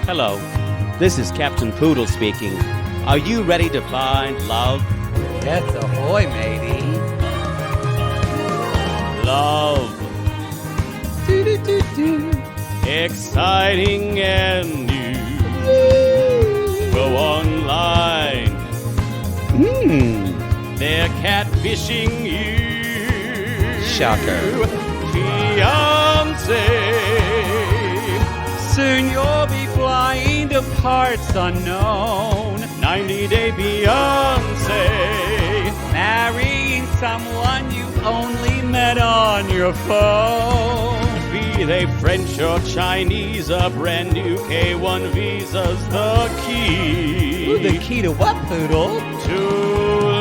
Hello, this is Captain Poodle speaking. Are you ready to find love? Yes, ahoy, matey. Love. Exciting and new. Go online. They're catfishing you. Shocker. Fiancé. Soon you'll be flying to parts unknown. 90-day Beyonce. Marrying someone you only met on your phone. Be they French or Chinese, a brand new K1 visa's the key. Ooh, the key to what, Poodle? To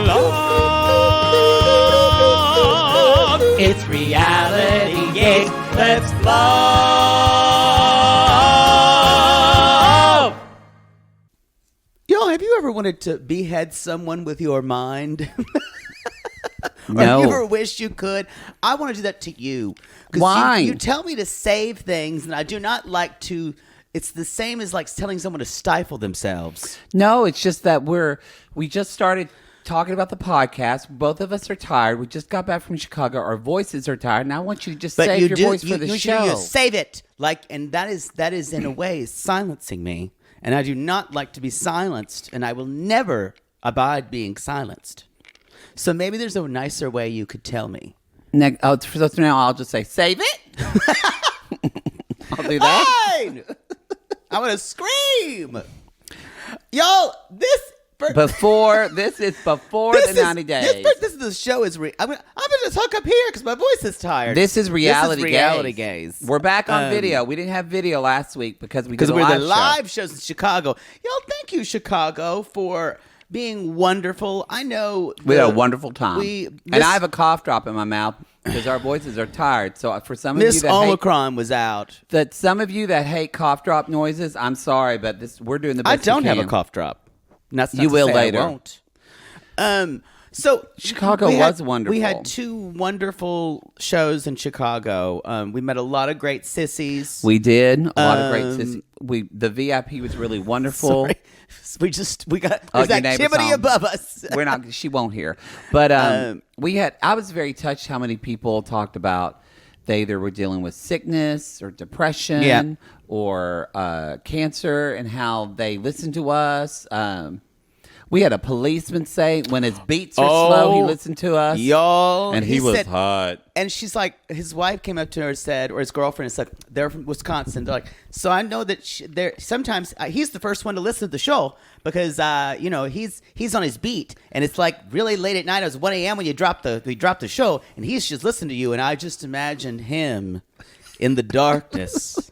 love. It's reality gate. Let's love. Yo, have you ever wanted to behead someone with your mind? No. Or have you ever wished you could? I want to do that to you. 'Cause Why? You tell me to save things, and I do not like to. It's the same as like telling someone to stifle themselves. No, it's just that we just started talking about the podcast. Both of us are tired. We just got back from Chicago. Our voices are tired. And I want you to just save your voice for the show. You save it. And that is in a way silencing me. And I do not like to be silenced, and I will never abide being silenced. So maybe there's a nicer way you could tell me. So now I'll just say, save it. I'll do that. Fine! I'm going to scream. Y'all, this is before the 90 days. The show is I'm going to just hook up here because my voice is tired. This is reality gaze. We're back on video. We didn't have video last week because we did we're the show. live shows in Chicago. Y'all, thank you, Chicago, for being wonderful. I know we had a wonderful time. And I have a cough drop in my mouth because our voices are tired. So for some of you Miss Omicron was out. Some of you that hate cough drop noises, I'm sorry, but we're doing the best. I don't we can. have a cough drop. That's not you to will say later. I won't. So Chicago was wonderful. We had 2 wonderful shows in Chicago. We met a lot of great sissies. We did a lot of great sissies. The VIP was really wonderful. Sorry. We got there's activity above us. We're not. She won't hear. But I was very touched how many people talked about they either were dealing with sickness or depression or cancer, and how they listened to us. We had a policeman say when his beats are slow, he listened to us. Y'all. And he was hot. And she's like, his wife came up to her and said, or his girlfriend said, they're from Wisconsin. They're like, so I know that sometimes he's the first one to listen to the show because, he's on his beat. And it's like really late at night. It was 1 a.m. when we dropped the show. And he's just listening to you. And I just imagined him in the darkness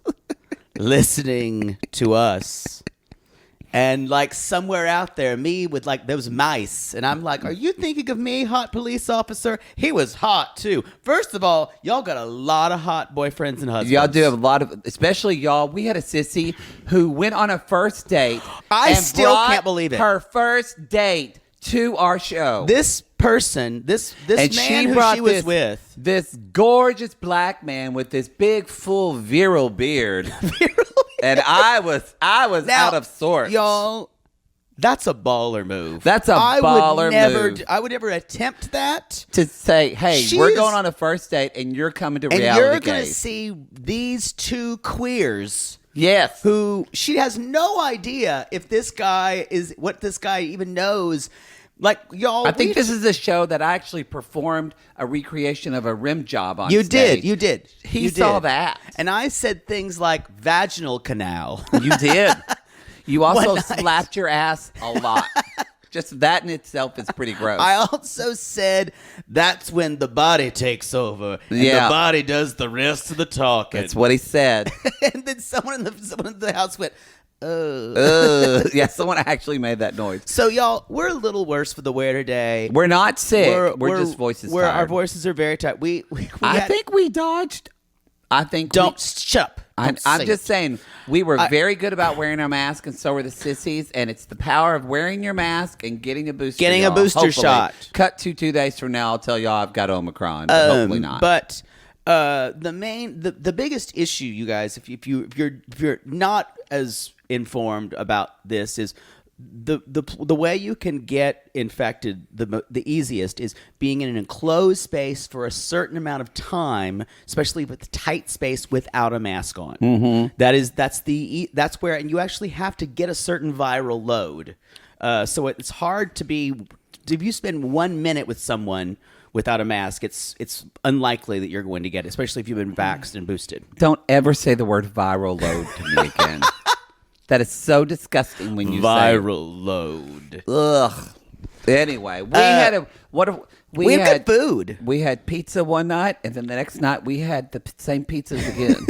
listening to us. And like somewhere out there, me with like those mice. And I'm like, are you thinking of me, hot police officer? He was hot too. First of all, y'all got a lot of hot boyfriends and husbands. Y'all do have a lot of, especially y'all. We had a sissy who went on a first date. I still can't believe it. Her first date to our show. This person, this man who she was with. This gorgeous black man with this big, full, virile beard. And I was out of sorts. Y'all, that's a baller move. That's a baller move. I would never attempt that. To say, hey, we're going on a first date and you're coming to reality. And you're going to see these 2 queers. Yes. Who she has no idea if this guy is what this guy even knows. Like, y'all. I think this is a show that I actually performed a recreation of a rim job on. You stage. did. He saw that. And I said things like vaginal canal. You did. You also slapped your ass a lot. Just that in itself is pretty gross. I also said that's when the body takes over. And the body does the rest of the talking. That's what he said. And then someone in the house went, yeah, someone actually made that noise. So, y'all, we're a little worse for the wear today. We're not sick. We're just voices tired. Our voices are very tired. I think we dodged. Shut up. I'm just saying, we were very good about wearing our mask, and so were the sissies. And it's the power of wearing your mask and getting a booster. Hopefully. shot. Cut to 2 days from now, I'll tell y'all I've got Omicron, but hopefully not. But The biggest issue, you guys, if you're not as informed about this, is the way you can get infected the easiest is being in an enclosed space for a certain amount of time, especially with tight space without a mask on. Mm-hmm. That's where, and you actually have to get a certain viral load. So it's hard to be, if you spend 1 minute with someone without a mask, it's unlikely that you're going to get it, especially if you've been vaxxed and boosted. Don't ever say the word viral load to me again. That is so disgusting when you say viral load. Ugh. Anyway, we had good food. We had pizza one night, and then the next night we had the same pizzas again.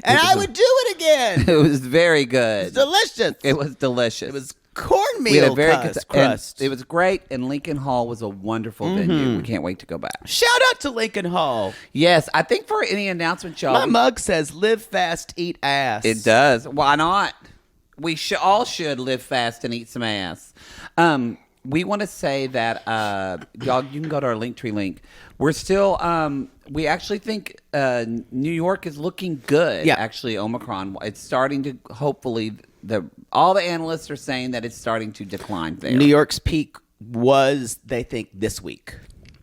And I would do it again. It was very good. It was delicious. It was delicious. It was cornmeal crust. It was great, and Lincoln Hall was a wonderful venue. We can't wait to go back. Shout out to Lincoln Hall. Yes, I think for any announcement show. My mug says, live fast, eat ass. It does. Why not? We all should live fast and eat some ass. We want to say that, y'all, you can go to our Linktree link. We're still, we actually think New York is looking good. Yeah. Actually, Omicron. It's starting to, hopefully, all the analysts are saying that it's starting to decline there. New York's peak was, they think, this week.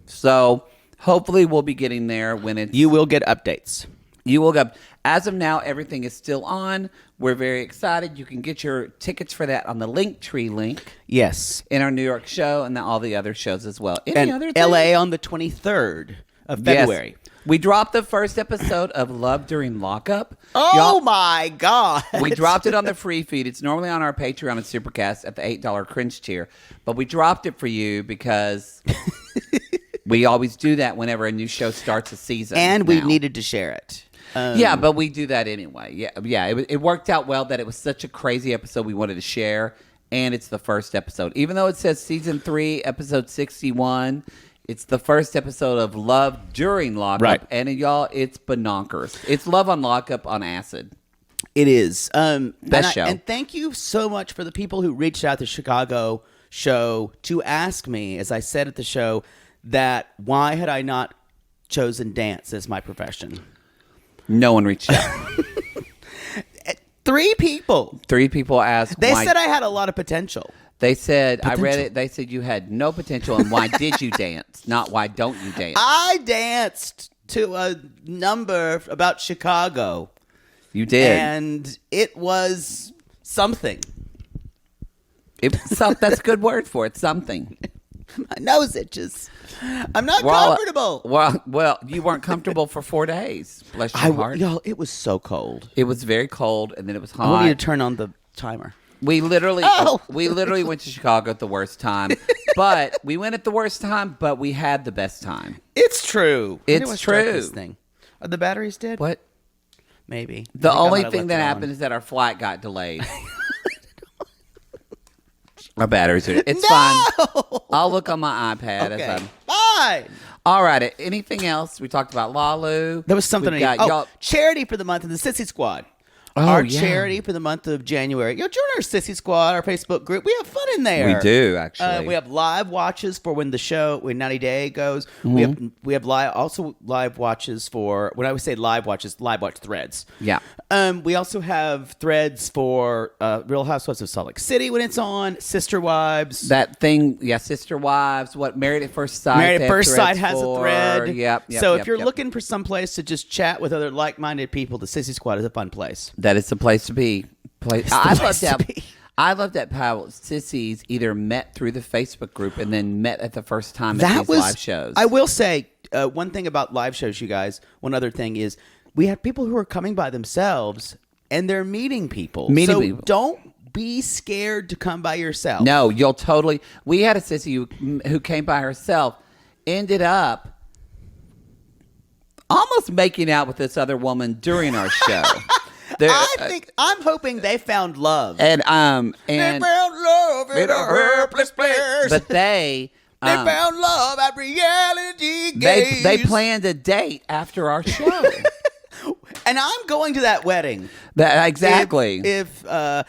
So hopefully we'll be getting there when it's... You will get updates. You will go. As of now, everything is still on. We're very excited. You can get your tickets for that on the Linktree link. Yes. In our New York show and all the other shows as well. Any other thing? LA on the 23rd of February. Yes. We dropped the first episode of Love During Lockup. Oh, my God. We dropped it on the free feed. It's normally on our Patreon and Supercast at the $8 cringe tier. But we dropped it for you because we always do that whenever a new show starts a season. And we needed to share it. Yeah, but we do that anyway. Yeah. It worked out well that it was such a crazy episode we wanted to share, and it's the first episode. Even though it says season 3, episode 61, it's the first episode of Love During Lockup. Right. And y'all, it's bonkers. It's Love on Lockup on acid. It is. Best show. And thank you so much for the people who reached out to the Chicago show to ask me, as I said at the show, that why had I not chosen dance as my profession? No one reached out. 3 people. 3 people asked. They said I had a lot of potential. They said, I read it, they said you had no potential, and why did you dance? Not why don't you dance? I danced to a number about Chicago. You did. And it was something. That's a good word for it, something. My nose itches. I'm not comfortable. Well, you weren't comfortable for 4 days. Bless your heart. Y'all, it was so cold. It was very cold, and then it was hot. I want you to turn on the timer. We literally went to Chicago at the worst time. But we went at the worst time, but we had the best time. It's true. It's true. This thing. Are the batteries dead? What? Maybe. The only thing that happened is that our flight got delayed. My batteries are... It's fine. I'll look on my iPad. Okay. As Fine. All right. Anything else? We talked about Lalu. There was something... charity for the month of the Sissy Squad. Our charity for the month of January. Join our Sissy Squad, our Facebook group. We have fun in there. We do, actually. We have live watches for when 90 Day goes. Mm-hmm. We have live watches for, when I would say live watches, live watch threads. Yeah. We also have threads for Real Housewives of Salt Lake City when it's on, Sister Wives. That thing, Sister Wives, Married at First Sight. Married at First Sight has a thread. Yep. So if you're looking for some place to just chat with other like-minded people, the Sissy Squad is a fun place. That is the place to be. I love that how sissies either met through the Facebook group and then met at the first time at these live shows. I will say one thing about live shows, you guys. One other thing is we have people who are coming by themselves and they're meeting people. So don't be scared to come by yourself. No, you'll totally. We had a sissy who came by herself, ended up almost making out with this other woman during our show. I'm hoping they found love. And they found love in a hopeless place. But they found love at reality gaze. They planned a date after our show. And I'm going to that wedding. Exactly. If that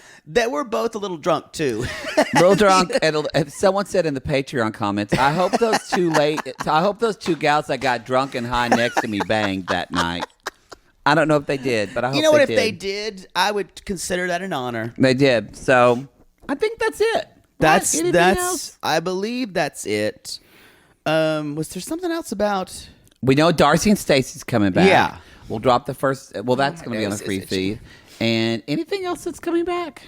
we're both a little drunk too. Little drunk. If someone said in the Patreon comments, I hope those two gals that got drunk and high next to me banged that night. I don't know if they did, but I hope you know what? They if they did, I would consider that an honor. They did. So I think that's it. That's Anything else? I believe that's it. Was there something else about? We know Darcy and Stacy's coming back. Yeah. We'll drop the first. Well, that's going to be on the goodness, free it's feed. And anything else that's coming back?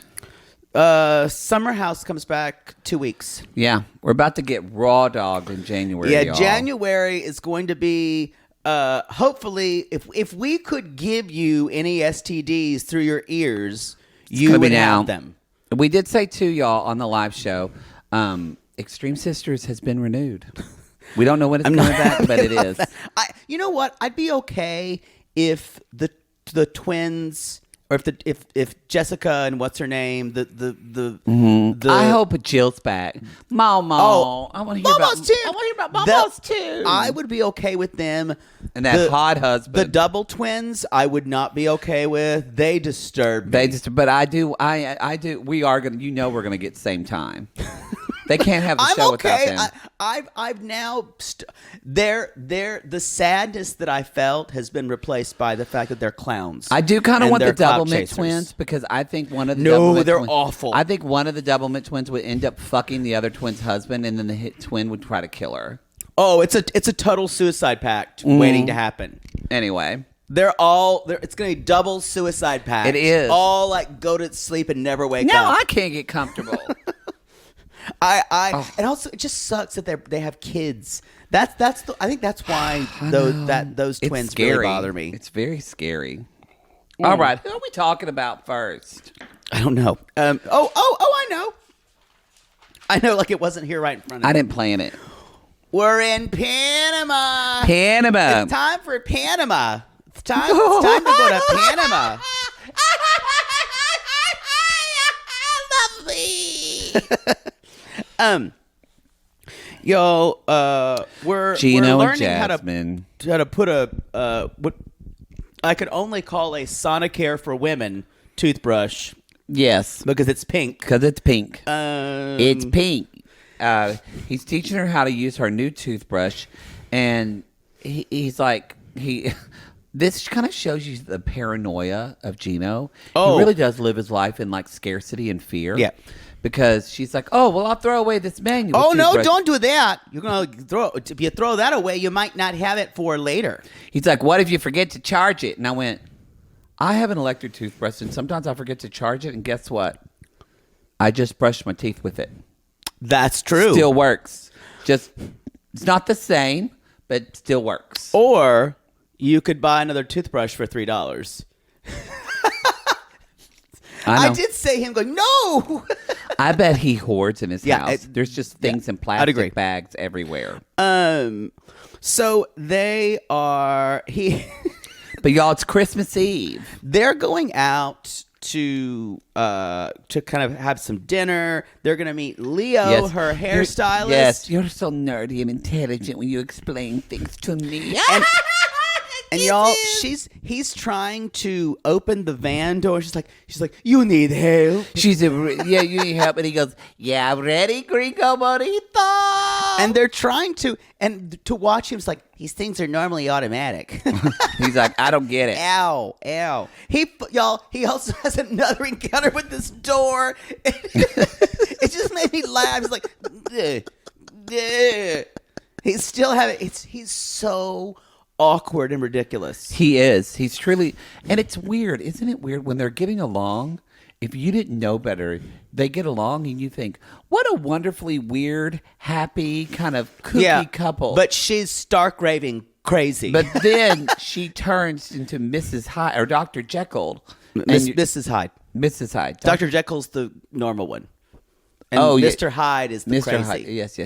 Summer House comes back 2 weeks. Yeah, we're about to get raw dogged in January. Yeah, y'all. January is going to be. Hopefully, if we could give you any STDs through your ears, you would have them. We did say too, y'all, on the live show, Extreme Sisters has been renewed. We don't know when it's coming back, but it is. You know what? I'd be okay if the twins, or if Jessica and what's her name, I hope Jill's back. Momo. Oh, I want to hear Momo's about too. I want to hear about Momo's too. I would be okay with them. And that hot husband. The double twins, I would not be okay with. They disturb me. But I do. We are gonna. We're gonna get same time. They can't have the I'm show okay. without them. I've now the sadness that I felt has been replaced by the fact that they're clowns. I do kind of want the they're clout Doublemint chasers. twins because I think one of the they're twins, awful. I think one of the Doublemint twins would end up fucking the other twin's husband, and then the hit twin would try to kill her. Oh, it's a total suicide pact waiting to happen. Anyway. It's going to be double suicide pact. It is. All like go to sleep and never wake No, up. I can't get comfortable. And also it just sucks that they have kids. I think that's why those twins scary. really bother me. It's very scary. All right, who are we talking about first? I don't know. I know. I know, like it wasn't here right in front of me. I didn't plan it. We're in Panama. Panama. It's time for Panama. It's time to go to Panama. We're Gino learning and Jasmine. how to put what I could only call a Sonicare for women toothbrush Yes. because it's pink. Because it's pink. It's pink. He's teaching her how to use her new toothbrush, and he's like, this kind of shows you the paranoia of Gino. Oh. He really does live his life in like scarcity and fear. Yeah. Because she's like, oh, well, I'll throw away this manual. Oh, no, toothbrush. don't do that. You're going to if you throw that away, you might not have it for later. He's like, what if you forget to charge it? And I went, I have an electric toothbrush, and sometimes I forget to charge it, and guess what? I just brushed my teeth with it. That's true. Still works. Just, it's not the same, but still works. Or you could buy another toothbrush for $3. I did say him going, no. I bet he hoards in his Yeah, house. There's just things in I'd agree. plastic bags everywhere. So they are But y'all, it's Christmas Eve. they're going out to kind of have some dinner. They're going to meet Leo, her hairstylist. Yes, you're so nerdy and intelligent when you explain things to me. And y'all, he's trying to open the van door. She's like, you need help. You need help. And he goes, yeah, ready, Gringo Bonito. And they're trying to watch him. It's like, these things are normally automatic. He's like, I don't get it. Ow. He also has another encounter with this door. It just made me laugh. He's like, he's still having, he's so awkward and ridiculous. He is. He's truly, and it's weird. Isn't it weird when they're getting along? If you didn't know better, they get along and you think, what a wonderfully weird, happy, kind of kooky couple. But she's stark raving crazy. But then she turns into Mrs. Hyde or Dr. Jekyll. Mrs. Hyde. Mrs. Hyde. Dr. Jekyll's the normal one. And Mr. Hyde is the Mr. crazy. Hyde. Yes.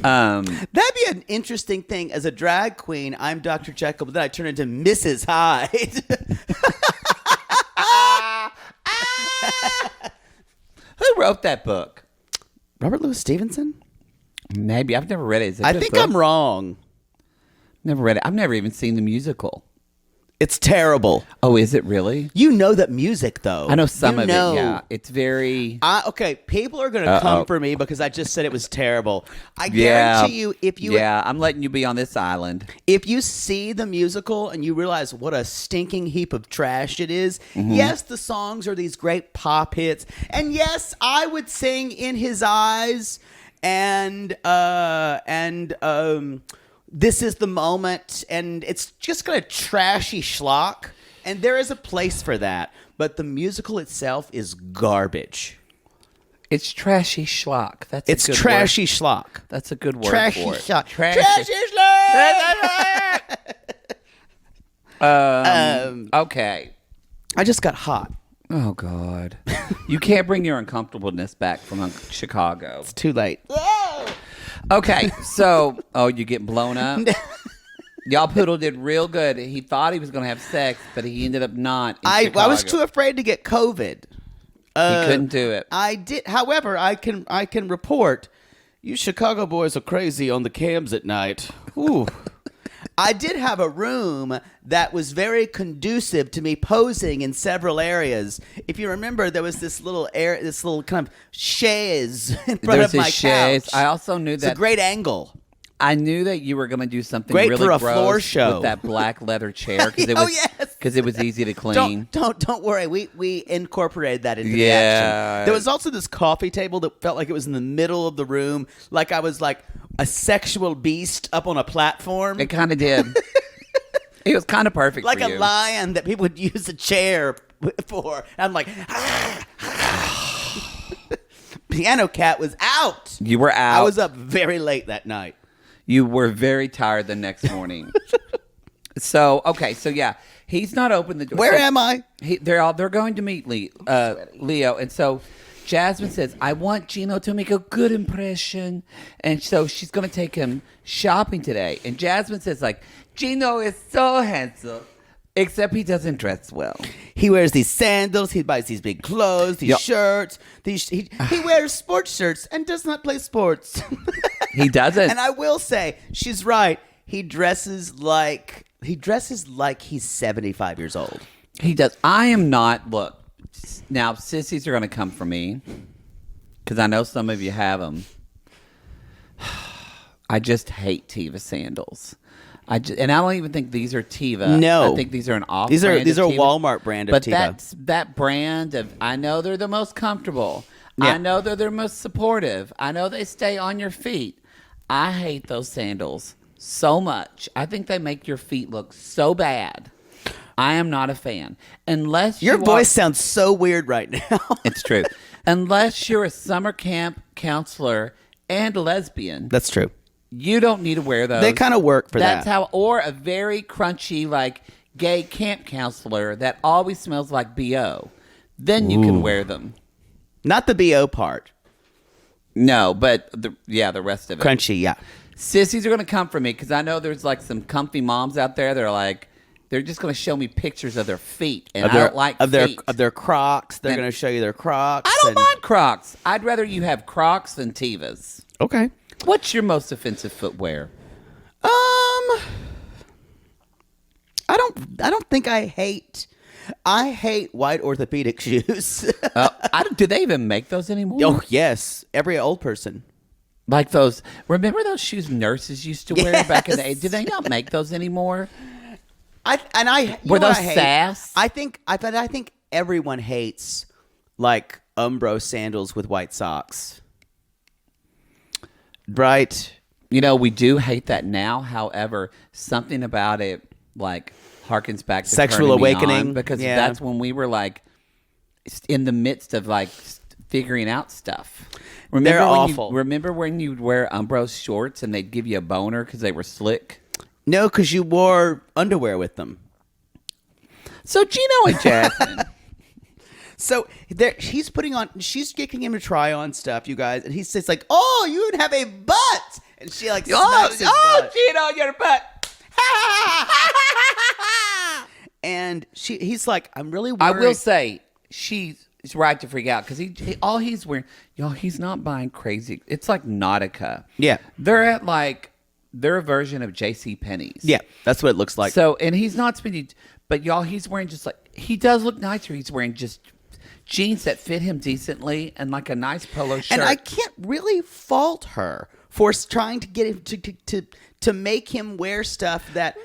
That'd be an interesting thing. As a drag queen, I'm Dr. Jekyll, but then I turn into Mrs. Hyde. Who wrote that book? Robert Louis Stevenson? Maybe. I've never read it. Is it a I good think book? I'm wrong. Never read it. I've never even seen the musical. It's terrible. Oh, is it really? You know that music, though. I know some You of know. it. Yeah, it's very. Okay, people are going to come for me because I just said it was terrible. I guarantee you, Yeah, I'm letting you be on this island. if you see the musical and you realize what a stinking heap of trash it is, yes, the songs are these great pop hits, and yes, I would sing "In His Eyes" and "This Is the Moment," and it's just kind of trashy schlock, and there is a place for that, but the musical itself is garbage. It's trashy schlock. It's a good trashy word. schlock. That's a good word Trashy for it. schlock. Trashy schlock. Okay. I just got hot. Oh God. You can't bring your uncomfortableness back from Chicago. It's too late. Okay, so you get blown up. Y'all Poodle did real good. He thought he was going to have sex, but he ended up not. I was too afraid to get COVID. He couldn't do it. I did. However, I can report you Chicago boys are crazy on the cams at night. Ooh. I did have a room that was very conducive to me posing in several areas. If you remember, there was this little kind of chaise in front of my couch. I also knew It's that a great angle. I knew that you were going to do something Great really for a gross floor show. with that black leather chair because it Oh, was yes. because it was easy to clean. Don't worry. We incorporated that into the Yeah. action. There was also this coffee table that felt like it was in the middle of the room, like I was like a sexual beast up on a platform, It kind of did. It was kind of perfect, like for a you. lion that people would use a chair for. I'm like, Piano Cat was out. You were out. I was up very late that night. You were very tired the next morning. So yeah, he's not open the door. Where am I? They're going to meet Leo, and so Jasmine says, "I want Gino to make a good impression," and so she's going to take him shopping today. And Jasmine says, "Like Gino is so handsome, except he doesn't dress well. He wears these sandals. He buys these big clothes, these shirts. He wears sports shirts and does not play sports." He doesn't." And I will say, she's right. He dresses like he's 75 years old. He does. I am not. Look, now sissies are going to come for me because I know some of you have them. I just hate Teva sandals. And I don't even think these are Teva. No, I think these are an off. These are Teva. Walmart brand of Teva. But that brand of, I know they're the most comfortable. Yeah. I know they're the most supportive. I know they stay on your feet. I hate those sandals so much. I think they make your feet look so bad. I am not a fan. Unless Your voice sounds so weird right now. It's true. Unless you're a summer camp counselor and a lesbian. That's true. You don't need to wear those. They kind of work for That's that. how, or a very crunchy, like, gay camp counselor that always smells like BO. Then you can wear them. Not the BO part. No, but the rest of it. Crunchy, yeah. Sissies are going to come for me because I know there's like some comfy moms out there that are like, they're just going to show me pictures of their feet, and I don't like feet. Of their Crocs. They're going to show you their Crocs. I don't mind Crocs. I'd rather you have Crocs than Tevas. Okay. What's your most offensive footwear? I don't think I hate white orthopedic shoes. Do they even make those anymore? Oh yes, every old person. Like those. Remember those shoes nurses used to wear back in the day? Do they not make those anymore? Were those Sass? I think everyone hates like Umbro sandals with white socks. Right. You know, we do hate that now. However, something about it like harkens back to Sexual Turning Me Awakening, On, because yeah. that's when we were like in the midst of like figuring out stuff. Remember They're when awful. Remember when you'd wear Umbro shorts and they'd give you a boner because they were slick? No, because you wore underwear with them. So Gino and Jasmine. So she's getting him to try on stuff, you guys, and he says like, "Oh, you would have a butt," and she like smacks his butt. Gino, your butt. And he's like, "I'm really worried." I will say she's right to freak out because all he's wearing, y'all, he's not buying crazy. It's like Nautica. Yeah. They're at like their version of J.C. Penney's. Yeah, that's what it looks like. So, and he's not spending, But y'all, he's wearing just like, he does look nicer. He's wearing just jeans that fit him decently and like a nice polo shirt. And I can't really fault her for trying to get him to make him wear stuff that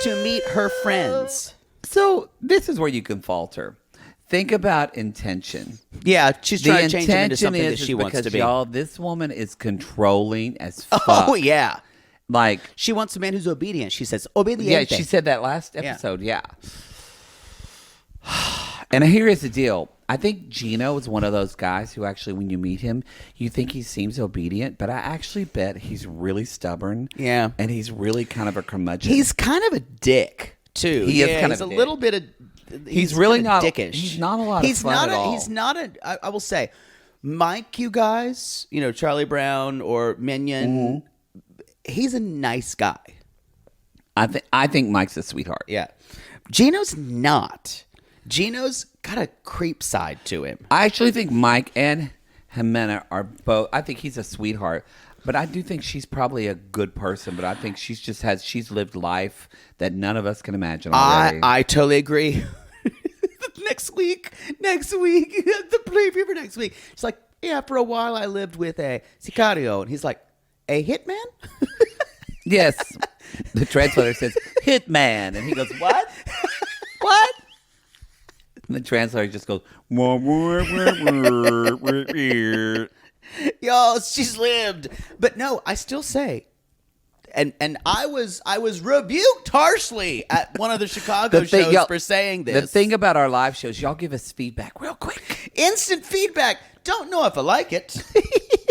to meet her friends. So this is where you can falter. Think about intention. Yeah, she's trying to change him into something that she wants to be. Y'all, this woman is controlling as fuck. Oh, yeah. Like, she wants a man who's obedient. She says, obediente. Yeah, she said that last episode. Yeah. And here is the deal. I think Gino is one of those guys who actually, when you meet him, you think he seems obedient, but I actually bet he's really stubborn. Yeah. And he's really kind of a curmudgeon. He's kind of a dick, too. He is kind of a dick. Little bit of... He's really not dickish. He's not a lot of fun at all. He's not a... I will say, Mike, you guys, Charlie Brown or Minion, he's a nice guy. I think Mike's a sweetheart. Yeah. Gino's not. Gino's got a creep side to him. I actually think Mike and Ximena are both... I think he's a sweetheart. But I do think she's probably a good person. But I think she's lived life that none of us can imagine already. I totally agree. Next week, the preview for next week. She's like, yeah, for a while I lived with a sicario. And he's like, a hitman? Yes. The translator says, hitman. And he goes, what? What? And the translator just goes, yo, she's lived. But no, I still say, and I was rebuked harshly at one of the Chicago shows for saying this. The thing about our live shows, y'all give us feedback real quick. Instant feedback. Don't know if I like it,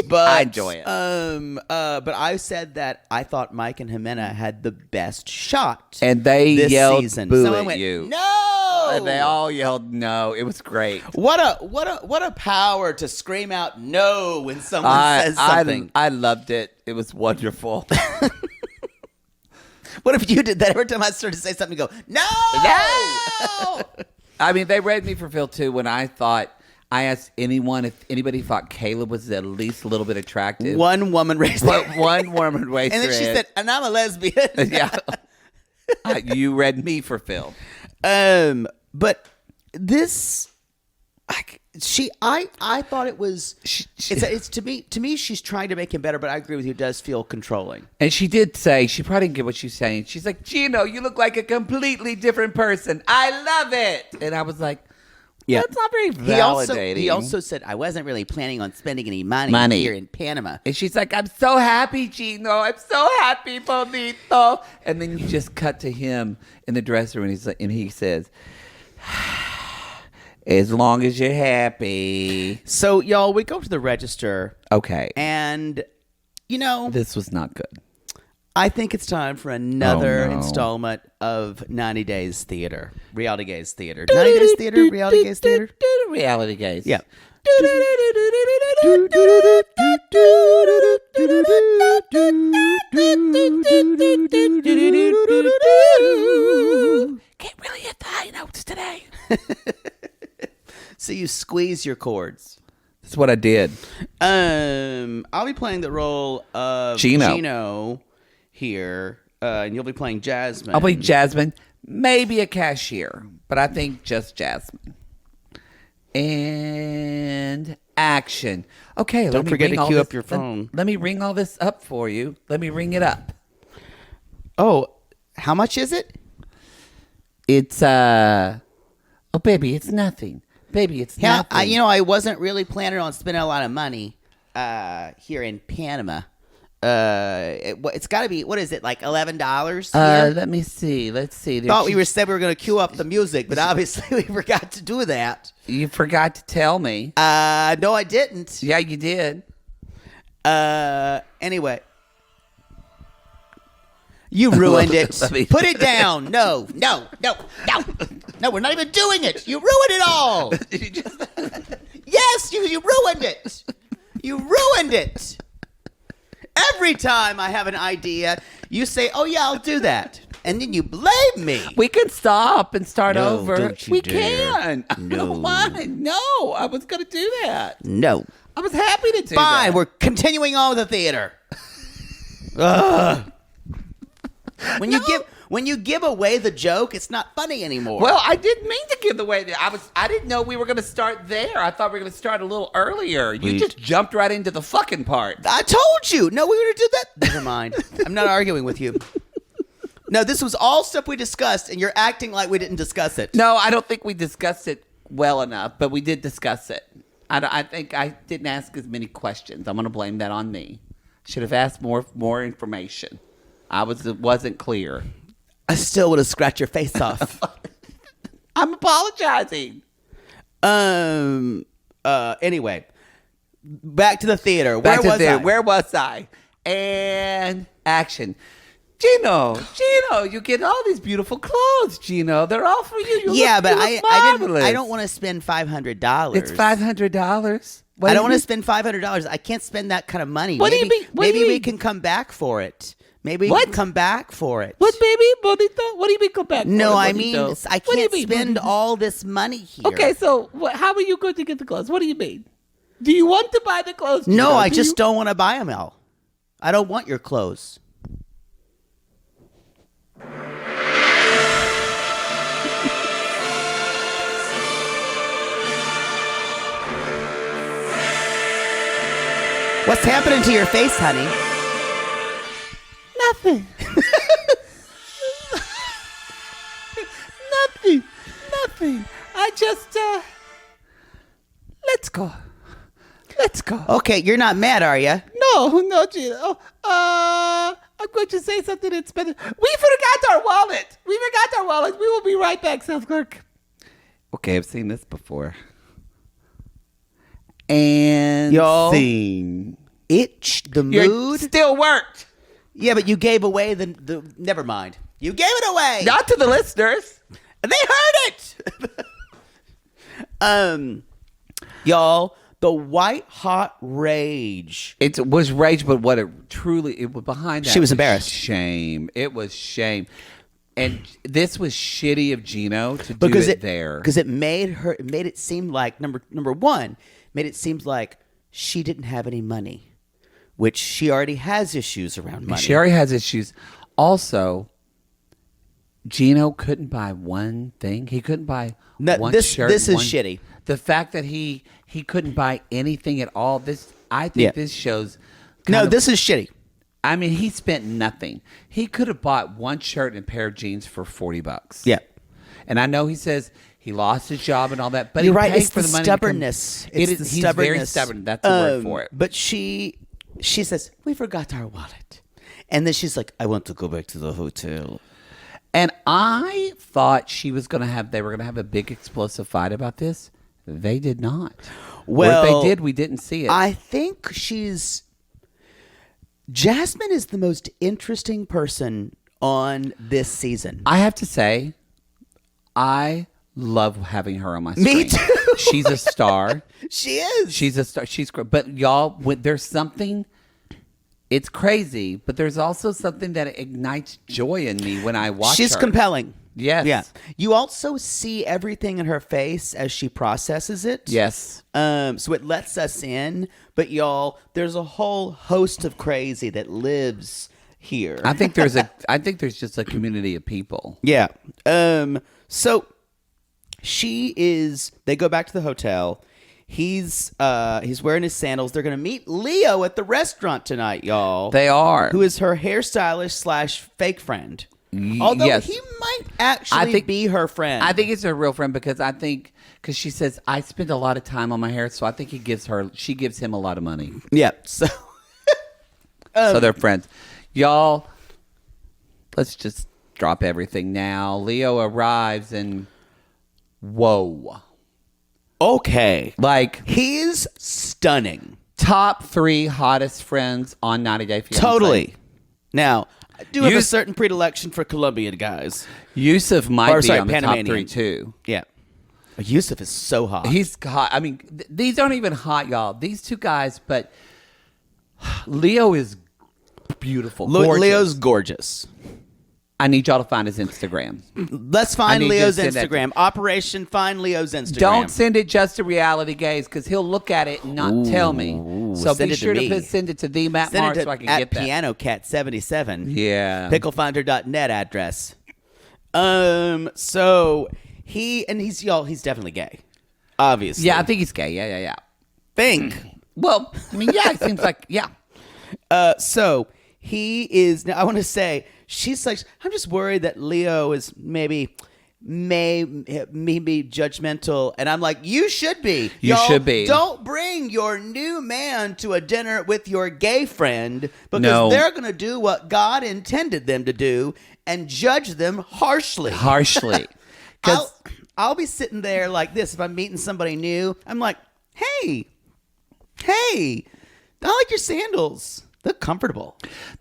but I enjoy it. But I said that I thought Mike and Ximena had the best shot, and they this yelled season. boo Someone at went, you. No, and they all yelled no. It was great. What a power to scream out no when someone says something. I loved it. It was wonderful. What if you did that every time I started to say something? You go no. I mean, they read me for Phil too when I asked anyone if anybody thought Caleb was at least a little bit attractive. One woman raised her hand. One woman raised her hand. And then she said, and I'm a lesbian. Yeah. You read me for Phil. But this, I thought it was, it's to me, she's trying to make him better, but I agree with you, it does feel controlling. And she did say, she probably didn't get what she was saying. She's like, Gino, you look like a completely different person. I love it. And I was like, yeah, that's not very validating. He also said, I wasn't really planning on spending any money here in Panama. And she's like, I'm so happy, Gino. I'm so happy, Bonito. And then you just cut to him in the dressing room, and he says, as long as you're happy. So, y'all, we go to the register. Okay. And, this was not good. I think it's time for another installment of 90 Days Theater. Reality Gaze Theater. 90 Days Theater? Reality Gaze Theater? Reality Gaze. Yeah. Can't really hit the high notes today. So you squeeze your chords. That's what I did. I'll be playing the role of Gino here, and you'll be playing Jasmine. I'll play Jasmine, maybe a cashier, but I think just Jasmine. And action. Okay, don't forget to cue up your phone. Let me ring all this up for you. Let me ring it up. Oh, how much is it? It's oh baby, it's nothing. Baby, it's nothing. I wasn't really planning on spending a lot of money here in Panama. It's got to be, what is it, like $11 here? Let me see. Let's see. Thought we said we were going to cue up the music, but obviously we forgot to do that. You forgot to tell me. No, I didn't. Yeah, you did. Anyway. You ruined it. Put it down. No, we're not even doing it. You ruined it all. Yes, you ruined it. You ruined it. Every time I have an idea, you say, oh, yeah, I'll do that. And then you blame me. We can stop and start over. Don't you we dare. can. No. Why? No, I was going to do that. No. I was happy to do that. Fine, we're continuing on with the theater. When When you give away the joke, it's not funny anymore. Well, I didn't mean to give away I didn't know we were going to start there. I thought we were going to start a little earlier. You just jumped right into the fucking part. I told you. No, we were going to do that. Never mind. I'm not arguing with you. No, this was all stuff we discussed, and you're acting like we didn't discuss it. No, I don't think we discussed it well enough, but we did discuss it. I think I didn't ask as many questions. I'm going to blame that on me. Should have asked more information. It wasn't clear. I still would have scratched your face off. I'm apologizing. Anyway, back to the theater. Where was I? And action. Gino, you get all these beautiful clothes, Gino. They're all for you. But I don't want to spend $500. It's $500. I don't want to spend $500. I can't spend that kind of money. What do you mean? Maybe we can come back for it. Maybe we can come back for it. What, baby? Bonito? What do you mean come back? No, I mean, I can't spend all this money here. Okay, so how are you going to get the clothes? What do you mean? Do you want to buy the clothes? No, I just don't want to buy them, Al. I don't want your clothes. What's happening to your face, honey? Nothing. Nothing. I just, let's go. Okay, you're not mad, are you? No, Gino. I'm going to say something that's better. We forgot our wallet. We will be right back, South Clark. Okay, I've seen this before. And scene. The mood still worked. Yeah, but you gave away the. Never mind. You gave it away. Not to the listeners. They heard it. Y'all, the white hot rage. It was rage, but it was behind that. She was embarrassed. Shame. It was shame. And this was shitty of Gino to do it there. Because it made it seem like, number one, made it seem like she didn't have any money, which she already has issues around money. She already has issues. Also, Gino couldn't buy one thing. He couldn't buy one shirt. This is shitty. The fact that he couldn't buy anything at all. This shows. This is shitty. I mean, he spent nothing. He could have bought one shirt and a pair of jeans for $40. Yeah. And I know he says he lost his job and all that, but you're he right. paid It's for the money. Stubbornness. He's very stubborn. That's the word for it. But she says, we forgot our wallet. And then she's like, I want to go back to the hotel. And I thought they were going to have a big explosive fight about this. They did not. Well, or if they did, we didn't see it. I think Jasmine is the most interesting person on this season. I have to say, I love having her on my screen. Me too. She's a star. She is. She's a star. She's great. But y'all, there's something. It's crazy, but there's also something that ignites joy in me when I watch her. She's compelling. Yes. Yeah. You also see everything in her face as she processes it. Yes. So it lets us in. But y'all, there's a whole host of crazy that lives here. I think there's just a community of people. Yeah. So they go back to the hotel. He's wearing his sandals. They're going to meet Leo at the restaurant tonight, y'all. They are. Who is her hairstylist / fake friend. Although he might actually be her friend. I think it's her real friend because she says, I spend a lot of time on my hair, so I think she gives him a lot of money. Yeah. So, so they're friends. Y'all, let's just drop everything now. Leo arrives and whoa. Okay. Like, he's stunning. Top 3 hottest friends on 90 Day Fiancé. Totally. Now, I do have a certain predilection for Colombian guys. Yusuf might be on the top 3 too. Yeah. Yusuf is so hot. He's hot. I mean, these aren't even hot, y'all. These two guys, but Leo is beautiful. Leo's gorgeous. I need y'all to find his Instagram. Let's find need you Leo's to send that to Instagram. Operation Find Leo's Instagram. Don't send it just to Reality Gaze because he'll look at it and not tell me. So send be it to sure me. to send it to the Matt Send Mark it to so I can at get that. PianoCat77. Yeah. Picklefinder.net address. So he's definitely gay. Obviously. Yeah, I think he's gay. Yeah. Think. Well, I mean, yeah, it seems like, yeah. So he is. Now I want to say she's like. I'm just worried that Leo is may be judgmental, and I'm like, you should be. You should be. Don't bring your new man to a dinner with your gay friend because No. they're going to do what God intended them to do and judge them harshly. Harshly. 'Cause I'll be sitting there like this if I'm meeting somebody new. I'm like, hey, I like your sandals. They're comfortable.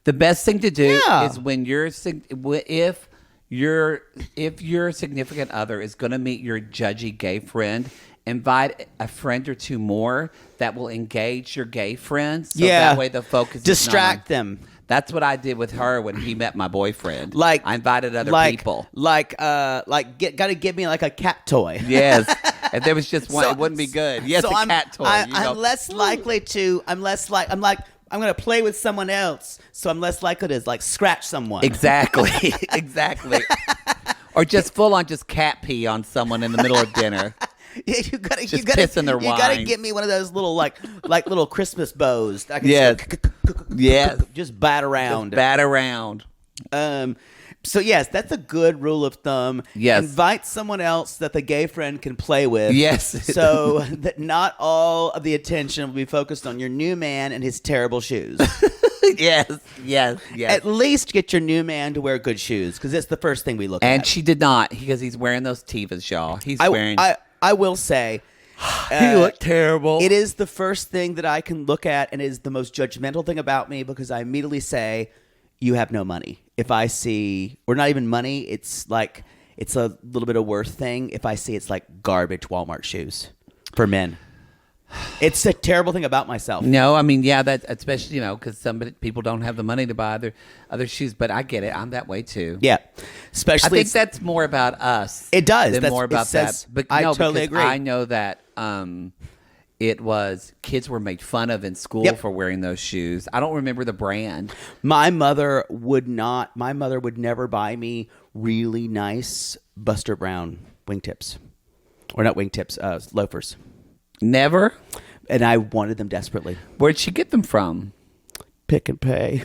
the best thing to do Yeah. is when if your significant other is going to meet your judgy gay friend, invite a friend or two more that will engage your gay friends. So that way the focus distract is not on, them. That's what I did with her when he met my boyfriend. Like I invited other people. Gotta give me like a cat toy. Yes. If there was just one, So- it wouldn't be good. Yes, so a I'm, cat toy. I'm You go, less likely to. I'm gonna play with someone else, so I'm less likely to like scratch someone. Exactly. Exactly. Or just full on just cat pee on someone in the middle of dinner. Yeah, you gotta piss in their you gotta wine. get me one of those little like little Christmas bows. I can Yes. just, Yes. just bat around. Bat around. So yes, that's a good rule of thumb. Yes. Invite someone else that the gay friend can play with. Yes. So that not all of the attention will be focused on your new man and his terrible shoes. Yes. At least get your new man to wear good shoes because it's the first thing we look at. And she did not because he's wearing those Tevas, y'all. He's wearing. I will say. He looked terrible. It is the first thing that I can look at and is the most judgmental thing about me because I immediately say, you have no money. If I see, or not even money, it's like, it's a little bit of worth thing. If I see it's like garbage Walmart shoes for men. It's a terrible thing about myself. No, I mean, yeah, that especially, because people don't have the money to buy other shoes, but I get it. I'm that way too. Yeah. I Especially, think that's more about us. It does. Than That's- more it about says- that. But I no, totally because agree. I know that it was kids were made fun of in school Yep. for wearing those shoes. I don't remember the brand. my mother would never buy me really nice Buster Brown wingtips. Or not wingtips, loafers. Never. And I wanted them desperately. Where'd she get them from? Pick and Pay.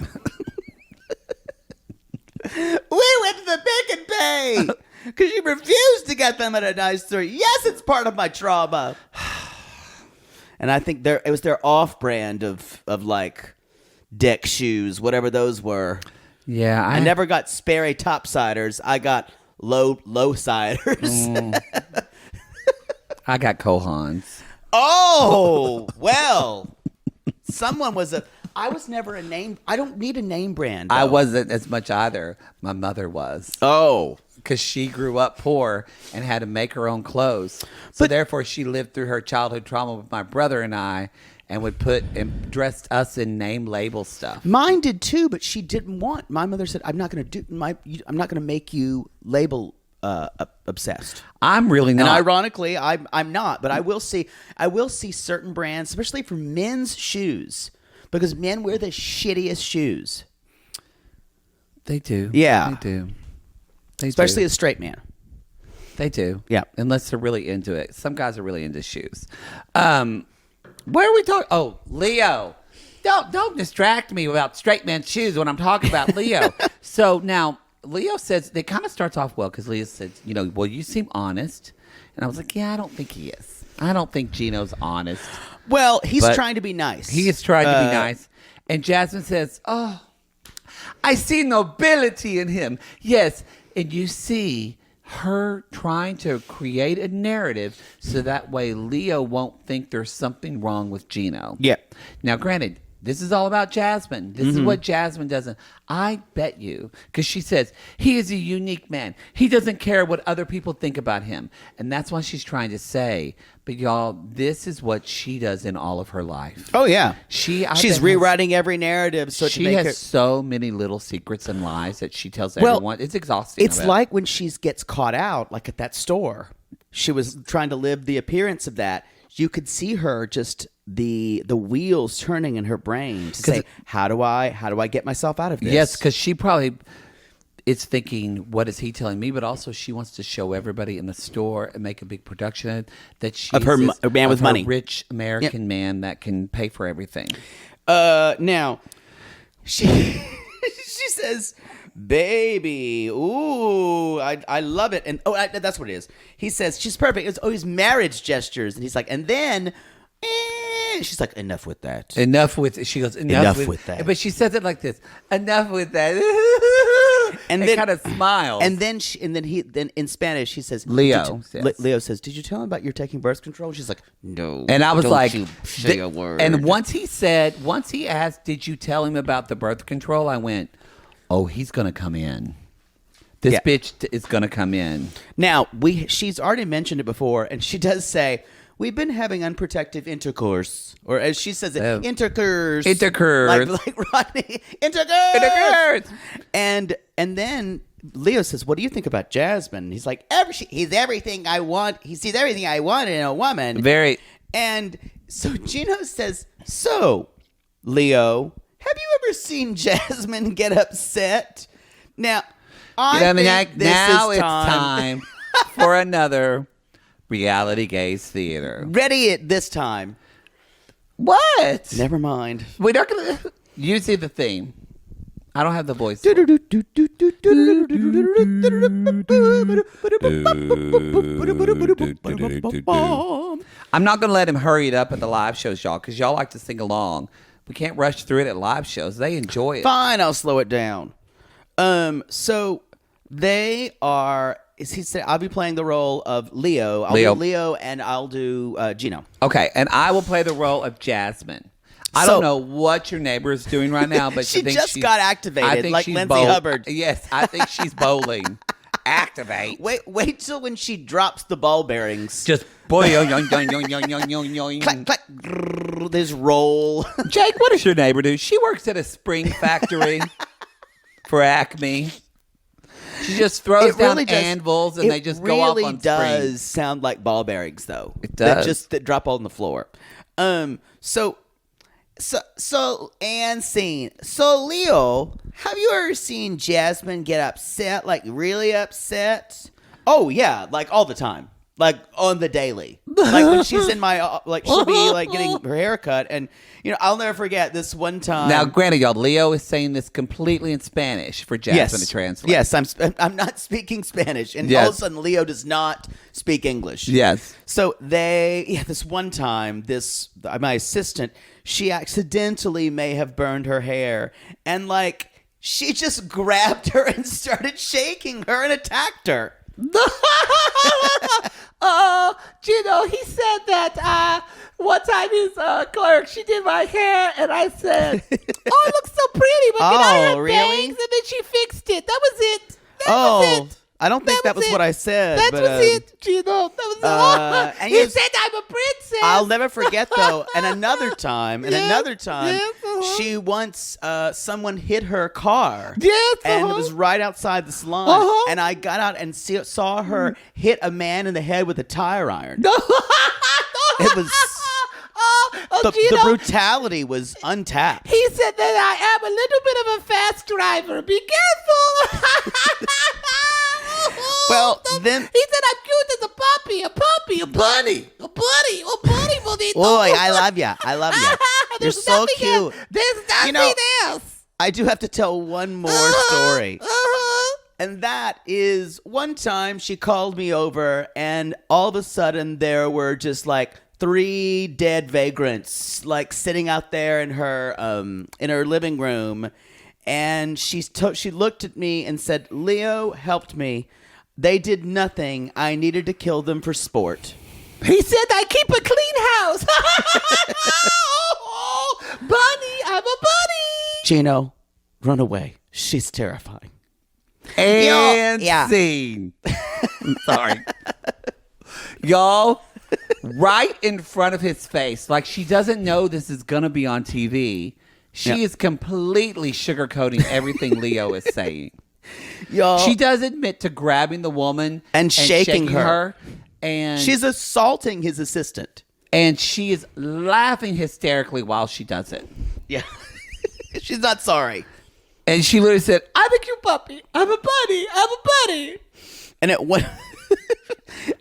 We went to the Pick and Pay because you refused to get them at a nice store. Yes, it's part of my trauma. And I think it was their off-brand of like deck shoes, whatever those were. Yeah, I never got Sperry topsiders. I got low-siders. I got Kohans. Oh, well. I was never a name. I don't need a name brand. I though. wasn't as much either. My mother was. Oh. Because she grew up poor and had to make her own clothes. So therefore, she lived through her childhood trauma with my brother and I and would dressed us in name label stuff. Mine did too, but she didn't want. My mother said, "I'm not going to make you label obsessed." I'm really not. And ironically, I'm not, but I will see certain brands, especially for men's shoes, because men wear the shittiest shoes. They do. Yeah. They do. Especially a straight man. They do. Yeah. Unless they're really into it. Some guys are really into shoes. Where are we talking? Oh, Leo. Don't distract me about straight men's shoes when I'm talking about Leo. So now Leo says, it kind of starts off well because Leo says, well, you seem honest. And I was like, yeah, I don't think he is. I don't think Gino's honest. Well, he's But trying to be nice. He is trying to be nice. And Jasmine says, oh, I see nobility in him. Yes. And you see her trying to create a narrative so that way Leo won't think there's something wrong with Gino. Yeah. Now, granted, This is all about Jasmine. This is what Jasmine doesn't. I bet you, because she says, he is a unique man. He doesn't care what other people think about him. And that's what she's trying to say. But y'all, this is what she does in all of her life. Oh, yeah. She's rewriting every narrative. So she has so many little secrets and lies that she tells everyone. It's exhausting. It's like when she gets caught out, like at that store. She was trying to live the appearance of that. You could see her just the wheels turning in her brain to say, how do I get myself out of this? Yes, because she probably is thinking, what is he telling me? But also she wants to show everybody in the store and make a big production that she's of her man with money, rich American man that can pay for everything. Now she she says, baby, ooh, I love it. And that's what it is. He says, she's perfect. It's always marriage gestures. And he's like, and then she's like, enough with that. She goes, enough with that. But she says it like this, enough with that. And then kind of smiles. And then then in Spanish he says, Leo says, did you tell him about your taking birth control? She's like, no. And I was don't like, you say a word. And once he asked, did you tell him about the birth control? I went, oh, he's going to come in. This bitch is going to come in. Now, she's already mentioned it before, and she does say, we've been having unprotected intercourse. Or as she says it, intercourse. Intercourse. Like Rodney. Intercourse. And then Leo says, what do you think about Jasmine? And he's like, he's everything I want. He sees everything I want in a woman. And so Gino says, so, Leo, have you ever seen Jasmine get upset? Now, it's time for another reality gaze theater. Ready it this time. What? Never mind. We're not gonna. You see the theme. I don't have the voice. I'm not gonna let him hurry it up at the live shows, y'all, because y'all like to sing along. We can't rush through it at live shows. They enjoy it. Fine, I'll slow it down. So they are. He said, I'll be playing the role of Leo. I'll do Leo, and I'll do Gino. Okay, and I will play the role of Jasmine. I don't know what your neighbor is doing right now, but she just got activated, like Lindsay Hubbard. Yes, I think she's bowling. Activate. Wait till when she drops the ball bearings. Just boy, clack, clack, grrr, this roll. Jake, what does your neighbor do? She works at a spring factory for Acme. She just throws down anvils and they just go off on springs. It really does sound like ball bearings, though. It does. That drop on the floor. So and scene. So Leo, have you ever seen Jasmine get upset, like really upset? Oh yeah, like all the time. Like on the daily. Like when she's in my, like she'll be like getting her hair cut. And, you know, I'll never forget this one time. Now, granted, y'all, Leo is saying this completely in Spanish for Jasmine to translate. Yes, I'm not speaking Spanish. And all of a sudden, Leo does not speak English. Yes. So this one time, my assistant, she accidentally may have burned her hair. And like, she just grabbed her and started shaking her and attacked her. Oh, Gino, he said that one time his clerk, she did my hair, and I said, oh, it looks so pretty, but can I have bangs? And then she fixed it. That was it. That was it. I don't think that was what I said. That was it, Gino. That was it. He said I'm a princess. I'll never forget, though, and another time, she once, someone hit her car. Yes. And it was right outside the salon. And I got out and saw her hit a man in the head with a tire iron. It was... the brutality was untapped. He said that I am a little bit of a fast driver. Be careful. Well, then he said I'm cute as a puppy, a bunny, bonito. Boy, I love ya. You're so cute. There's nothing else. I do have to tell one more story. And that is one time she called me over, and all of a sudden there were just like 3 dead vagrants like sitting out there in her living room. And she looked at me and said, Leo helped me. They did nothing. I needed to kill them for sport. He said I keep a clean house. Bunny, Gino, run away. She's terrifying. And Yeah. scene. I'm sorry. Y'all, right in front of his face, like she doesn't know this is going to be on TV. She is completely sugarcoating everything Leo is saying. Y'all, She does admit to grabbing the woman And shaking her. And she's assaulting his assistant. and she is laughing hysterically while she does it. Yeah. She's not sorry. And she literally said, I'm a cute puppy. I'm a buddy. I'm a buddy. And it went.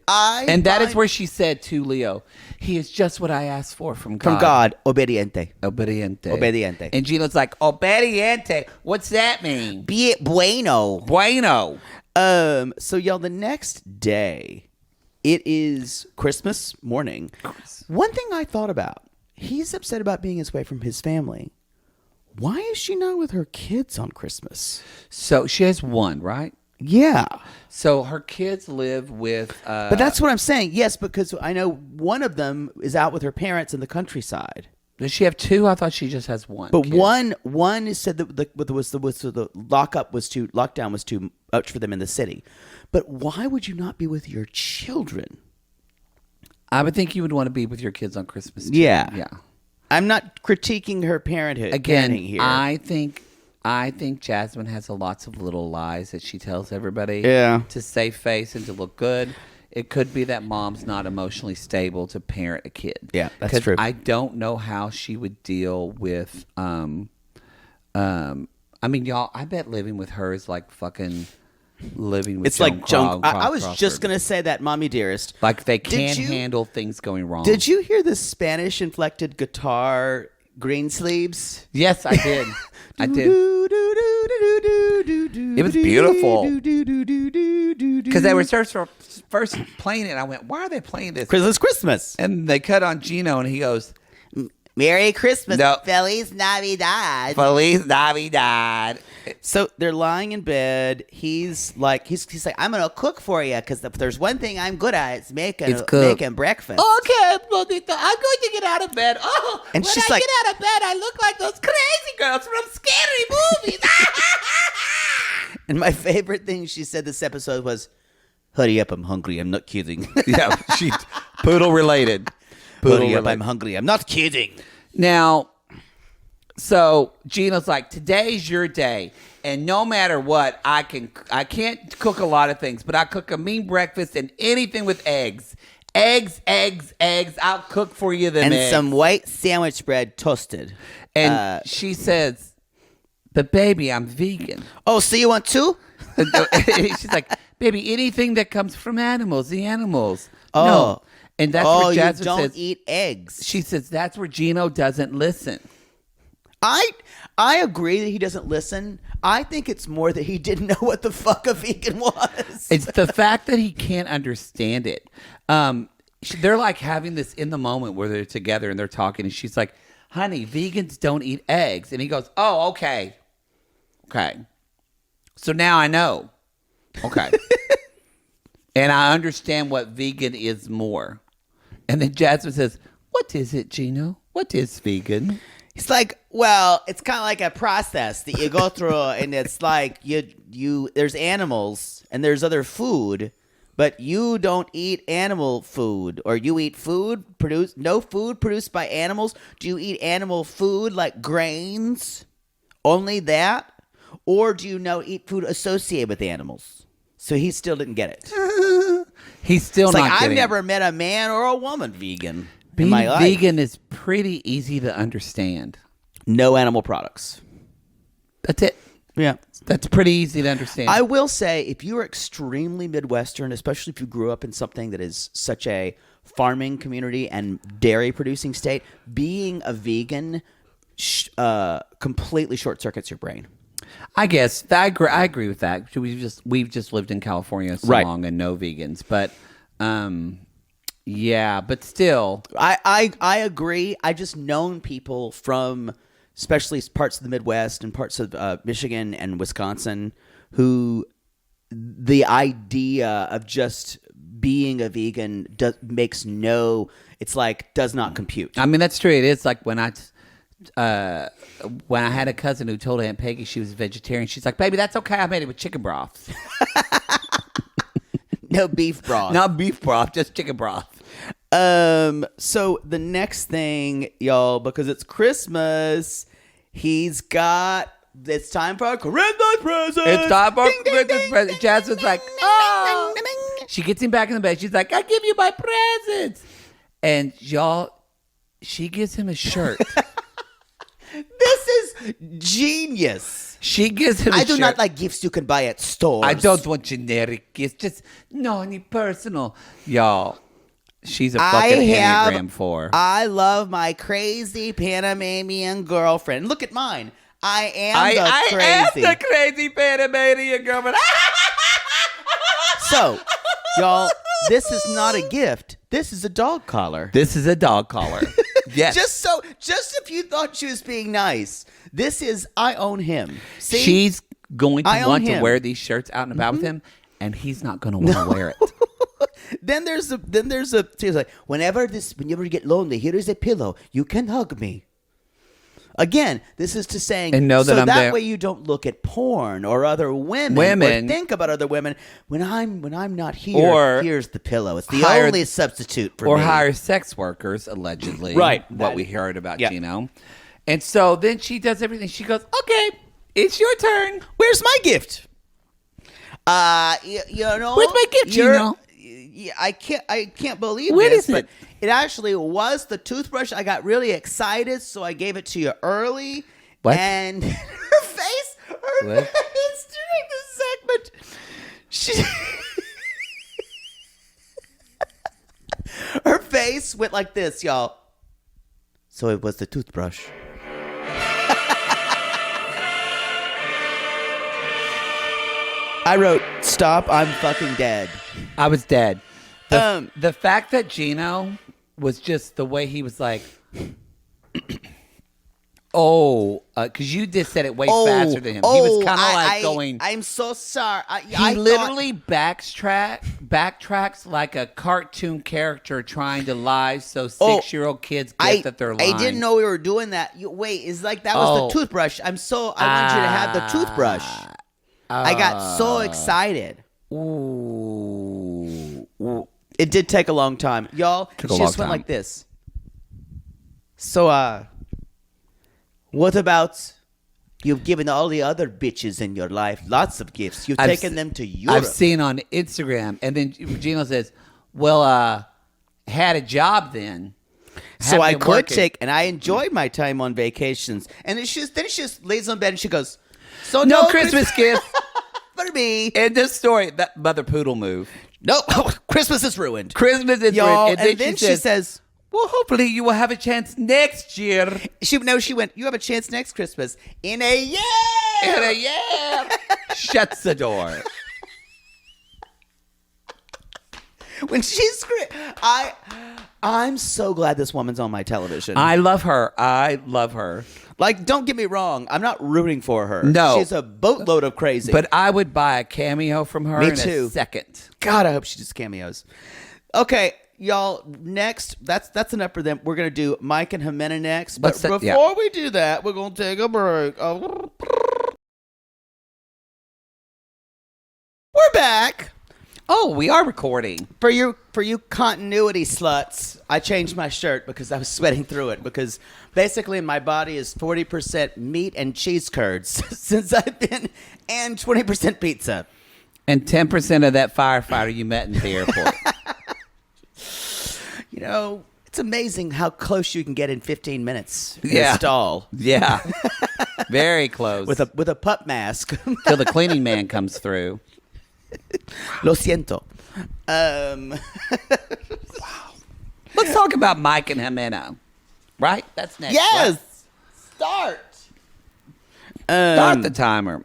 And that is where she said to Leo, he is just what I asked for from God. From God, obediente. Obediente. Obediente. And Gino's like, obediente. What's that mean? Be it bueno. Bueno. So y'all, the next day, it is Christmas morning. One thing I thought about, he's upset about being away from his family. Why is she not with her kids on Christmas? So she has one, right? Yeah. So her kids live with... But that's what I'm saying. Yes, because I know one of them is out with her parents in the countryside. Does she have two? I thought she just has one. But kid. one is said that the lockdown was too much for them in the city. But why would you not be with your children? I would think you would want to be with your kids on Christmas too. Yeah. Yeah. I'm not critiquing her parenting here. I think Jasmine has lots of little lies that she tells everybody to save face and to look good. It could be that mom's not emotionally stable to parent a kid. Yeah, that's true. I don't know how she would deal with I mean, y'all, I bet living with her is like fucking living with It's like Joan I was Crawford. just going to say that, Mommy Dearest. Like they can't handle things going wrong. Did you hear the Spanish-inflected guitar green sleeves? Yes, I did. I did. It was beautiful. Because they were first playing it, and I went, why are they playing this? Because it's Christmas. And they cut on Gino, and he goes, Merry Christmas. No. Feliz Navidad. Feliz Navidad. So they're lying in bed. He's like, I'm going to cook for you because if there's one thing I'm good at, it's making breakfast. Okay, Bonita, I'm going to get out of bed. Oh, And when she's I like- get out of bed, I look like those crazy girls from scary movies. And my favorite thing she said this episode was, hurry up, I'm hungry. I'm not kidding. Yeah, she poodle related. Hurry up, I'm hungry. I'm not kidding. Now, so Gino's like, today's your day, and no matter what, I can't cook a lot of things, but I cook a mean breakfast and anything with eggs. Eggs. I'll cook for you the And eggs. some white sandwich bread toasted. And she says, but baby, I'm vegan. Oh, so you want two? She's like, baby, anything that comes from animals, the animals. Oh. No. And that's where you Jasmine don't says, eat eggs. she says, that's where Gino doesn't listen. I agree that he doesn't listen. I think it's more that he didn't know what the fuck a vegan was. It's the fact that he can't understand it. They're like having this in the moment where they're together and they're talking, and she's like, honey, vegans don't eat eggs. And he goes, oh, okay. So now I know. Okay. And I understand what vegan is more. And then Jasmine says, what is it, Gino? What is vegan? He's like, well, it's kind of like a process that you go through, and it's like you there's animals and there's other food, but you don't eat animal food, or you eat food produced by animals. Do you eat animal food like grains? Only that? Or do you eat food associated with animals? So he still didn't get it. He's still It's not like, I've getting never met a man or a woman vegan in Being my life. vegan is pretty easy to understand. No animal products. That's it. Yeah. That's pretty easy to understand. I will say, if you are extremely Midwestern, especially if you grew up in something that is such a farming community and dairy producing state, being a vegan completely short circuits your brain. I guess I agree with that. We've just lived in California so long and no vegans, but yeah, but still, I agree. I just known people from especially parts of the Midwest and parts of Michigan and Wisconsin who the idea of just being a vegan does not compute. I mean, that's true. It is like when I when I had a cousin who told Aunt Peggy she was a vegetarian, she's like, "Baby, that's okay. I made it with chicken broth." No beef broth. Not beef broth, just chicken broth. So the next thing, y'all, because it's Christmas, it's time for Christmas presents. It's time for Christmas presents. Jasmine's like, oh. She gets him back in the bed. She's like, I give you my presents. And y'all, she gives him a shirt. This is genius. She gives him a shirt. I do not like gifts you can buy at stores. I don't want generic gifts. Just no, any personal. Y'all, she's a fucking Enneagram 4. I love my crazy Panamanian girlfriend. Look at mine. I am the crazy Panamanian girlfriend. So, y'all, this is not a gift. This is a dog collar. This is a dog collar. Yes. Just if you thought she was being nice, this is I own him. See? She's going to want to wear these shirts out and about with him, and he's not going to want to wear it. Then there's she's like, whenever you get lonely, here is a pillow. You can hug me. Again, this is to saying, and know that so I'm that there. way you don't look at porn or other women or think about other women. When I'm not here, or here's the pillow. It's the only substitute for me. Or hire sex workers, allegedly. Right. What we heard about Gino. And so then she does everything. She goes, okay, it's your turn. Where's my gift? You know, where's my gift, Gino? I can't believe What this, is but it actually was the toothbrush. I got really excited, so I gave it to you early. What? And her face during this segment, her face went like this, y'all. So it was the toothbrush. I wrote, "Stop! I'm fucking dead." I was dead. The fact that Gino was just the way he was like, because you just said it way faster than him. He was kind of like going. I'm so sorry. He literally backtracks like a cartoon character trying to lie, so 6-year-old kids get that they're lying. I didn't know we were doing that. Wait, it's like that was the toothbrush. I wanted you to have the toothbrush. I got so excited. Ooh. It did take a long time. Y'all, she just went like this. So, what about you've given all the other bitches in your life lots of gifts. You've taken them to Europe. I've seen on Instagram. And then Gino says, well, had a job then. So I could take, and I enjoyed my time on vacations. And then she just lays on bed and she goes, so no Christmas gift for me. And this story, that mother poodle move. No, Christmas is ruined. Christmas is ruined. And then she says, well, hopefully you will have a chance next year. She went, you have a chance next Christmas. In a year. In a year. Shuts the door. When she's I'm so glad this woman's on my television. I love her. Like, don't get me wrong. I'm not rooting for her. No. She's a boatload of crazy. But I would buy a cameo from her in a second. God, I hope she does cameos. Okay, y'all, next, that's enough for them. We're going to do Mike and Ximena next. But before we do that, we're going to take a break. We're back. Oh, we are recording. For you continuity sluts, I changed my shirt because I was sweating through it because basically my body is 40% meat and cheese curds since I've been, and 20% pizza. And 10% of that firefighter you met in the airport. You know, it's amazing how close you can get in 15 minutes in a stall. Yeah. Very close. With a pup mask. Till the cleaning man comes through. Lo siento. Wow. Let's talk about Mike and Ximena. Right? That's next. Yes. Right? Start. Start the timer.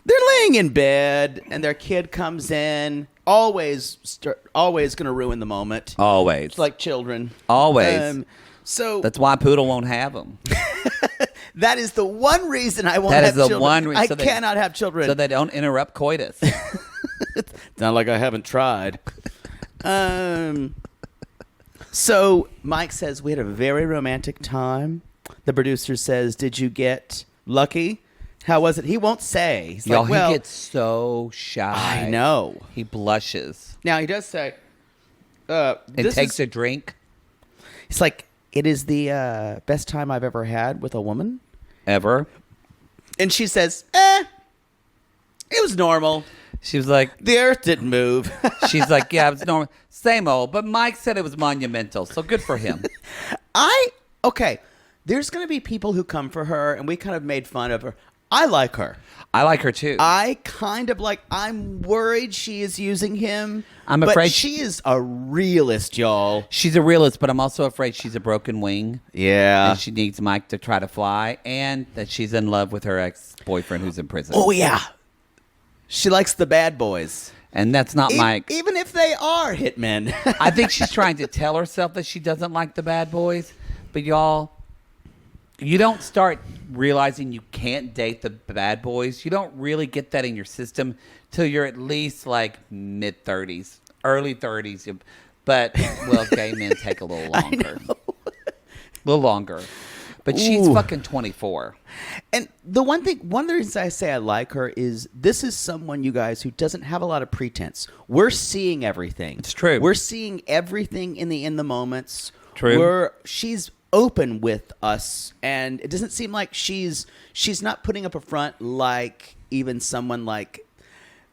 They're laying in bed, and their kid comes in. Always going to ruin the moment. Always. It's like children. Always. So that's why Poodle won't have them. That is the one reason I won't have children. That is the one reason. I cannot have children. So they don't interrupt coitus. It's not like I haven't tried. So Mike says we had a very romantic time. The producer says, "Did you get lucky? How was it?" He won't say. He's Y'all, like, well, he gets so shy. I know. He blushes. Now he does say, It takes a drink. It's like, it is the best time I've ever had with a woman. Ever. And she says, it was normal. She was like, The earth didn't move. she's like, yeah, it's normal. Same old. But Mike said it was monumental. So good for him. Okay, there's going to be people who come for her, and we kind of made fun of her. I like her. I like her too. I'm worried she is using him. I'm but afraid she is a realist, y'all. She's a realist, but I'm also afraid she's a broken wing. Yeah. And she needs Mike to try to fly, and that she's in love with her ex-boyfriend who's in prison. Oh, yeah. She likes the bad boys. And that's not Mike. Even if they are hitmen. I think she's trying to tell herself that she doesn't like the bad boys. But y'all, you don't start realizing you can't date the bad boys. You don't really get that in your system till you're at least like mid-30s, early 30s. But, well, gay men take a little longer. A little longer. But she's fucking 24. And one of the reasons I say I like her is this is someone, you guys, who doesn't have a lot of pretense. We're seeing everything. It's true. We're seeing everything in the moments. True. She's open with us, and it doesn't seem like she's not putting up a front like even someone like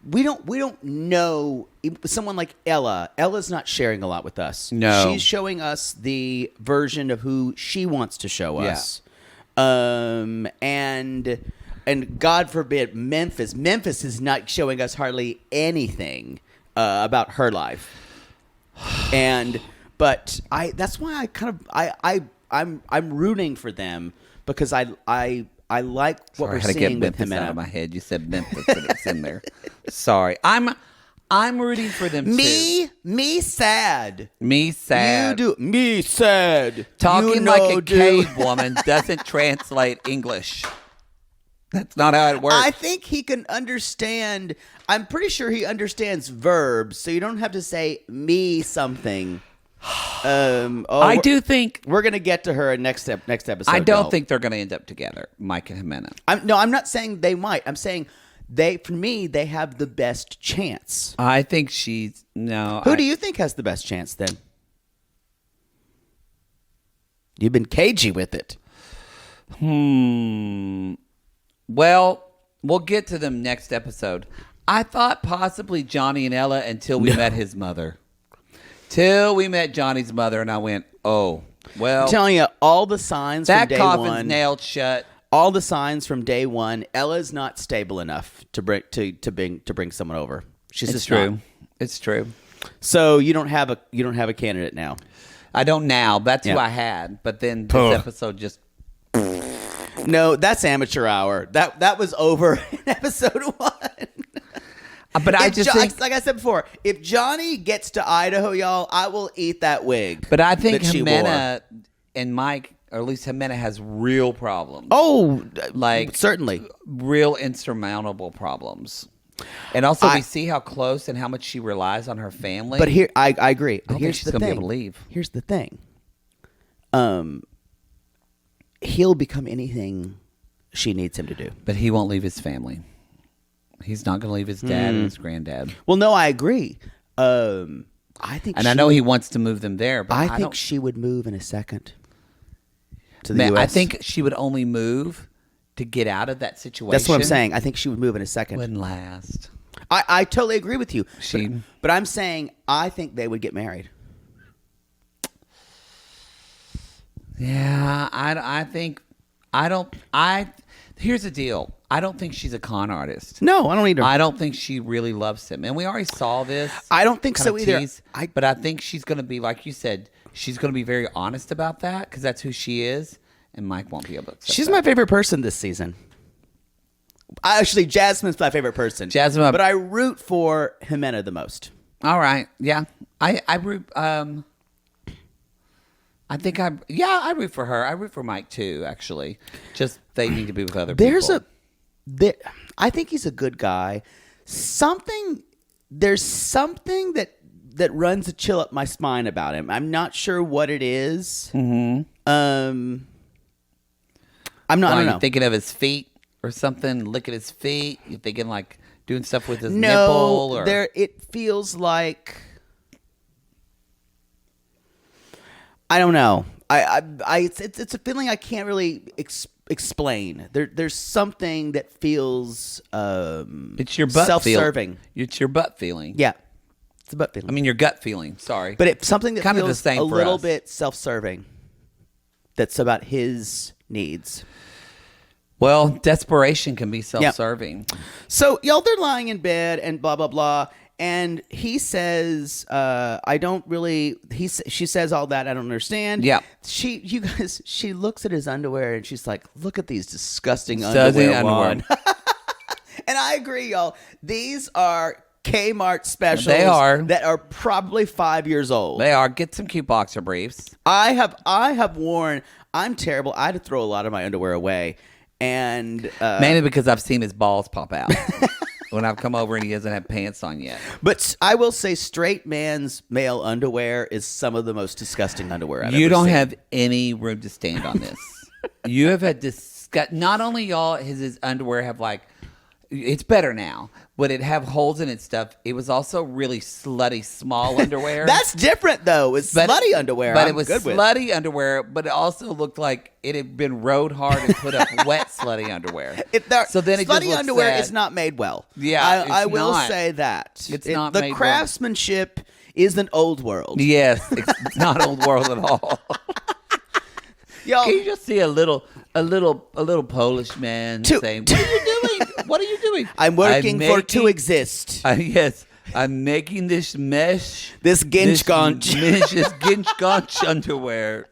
we don't know someone like Ella. Ella's not sharing a lot with us. No. She's showing us the version of who she wants to show us. And God forbid Memphis. Memphis is not showing us hardly anything about her life. But that's why I'm rooting for them, because I like what we're seeing with Ximena. Out of my head. You said Memphis, and it's in there. Sorry, I'm rooting for them too. Me sad. Me sad. You do me sad. Talking like a cave woman doesn't translate English. That's not how it works. I think he can understand. I'm pretty sure he understands verbs, so you don't have to say me something. I do think we're gonna get to her in next episode. I don't think they're gonna end up together, Mike and Ximena. I'm not saying they might. I'm saying for me, they have the best chance. I think she's no. Who do you think has the best chance then? You've been cagey with it. Well, we'll get to them next episode. I thought possibly Johnny and Ella until we met his mother. Till we met Johnny's mother, and I went, oh, well. I'm telling you, all the signs from day coffin's one. Nailed shut. All the signs from day one. Ella's not stable enough to bring someone over. She's just true. Not. It's true. So you don't have a candidate now. I don't now. That's who I had. But then this episode just. No, that's amateur hour. That was over in episode 1. But I just think, like I said before, if Johnny gets to Idaho, y'all, I will eat that wig. But I think Ximena and Mike, or at least Ximena, has real problems. Oh, like certainly, real insurmountable problems. And also, we see how close and how much she relies on her family. But here, I agree. But here's she's the gonna thing. be able to leave. Here's the thing. He'll become anything she needs him to do. But he won't leave his family. He's not going to leave his dad and his granddad. Well, no, I agree. I think, and I know he wants to move them there, but I think she would move in a second to the U.S. I think she would only move to get out of that situation. That's what I'm saying. I think she would move in a second. Wouldn't last. I totally agree with you. She, but I'm saying I think they would get married. Yeah, here's the deal. I don't think she's a con artist. No, I don't either. I don't think she really loves him. And we already saw this. I don't think so either. But I think she's going to be, like you said, she's going to be very honest about that because that's who she is. And Mike won't be able to accept She's that. my favorite person this season. Actually, Jasmine's my favorite person. Jasmine. But I root for Ximena the most. All right. Yeah. I root... I root for her. I root for Mike too, actually. Just they need to be with other people. I think he's a good guy. There's something that runs a chill up my spine about him. I'm not sure what it is. Mm-hmm. I'm not. I don't You know. thinking of his feet or something? Look at his feet. You thinking like doing stuff with his No, nipple? Or? there. It feels like. I don't know. It's a feeling I can't really explain. There's something that feels It's your butt self-serving. It's your butt feeling. Yeah, it's a butt feeling. I mean your gut feeling. Sorry, but it's something that kind feels of the same a for little us. bit self-serving. That's about his needs. Well, desperation can be self-serving. So y'all, they're lying in bed and blah blah blah. And he says, "I don't really." She says all that. I don't understand. Yeah. You guys. She looks at his underwear and she's like, "Look at these disgusting underwear." Juan." And I agree, y'all. These are Kmart specials. They are. That are probably 5 years old. They are. Get some cute boxer briefs. I have worn. I'm terrible. I had to throw a lot of my underwear away, and Mainly because I've seen his balls pop out when I've come over and he doesn't have pants on yet. But I will say, straight man's male underwear is some of the most disgusting underwear I've You ever don't seen. have any room to stand on this. You have had not only y'all his underwear have like, it's better now, but it have holes in its stuff. It was also really slutty small underwear. That's different though. It's slutty underwear. But I'm it was good with. slutty underwear, but it also looked like it had been rode hard and put up wet slutty underwear. So then it just slutty looks underwear sad. is not made well. Yeah, I will not. say that It's not the made well. craftsmanship is an old world. Yes, it's not old world at all. Y'all, Can you just see a little Polish man saying, "What are you doing? What are you doing?" I'm working to exist. Yes, I'm making this mesh. This ginch-gonch. This ginch-gonch underwear.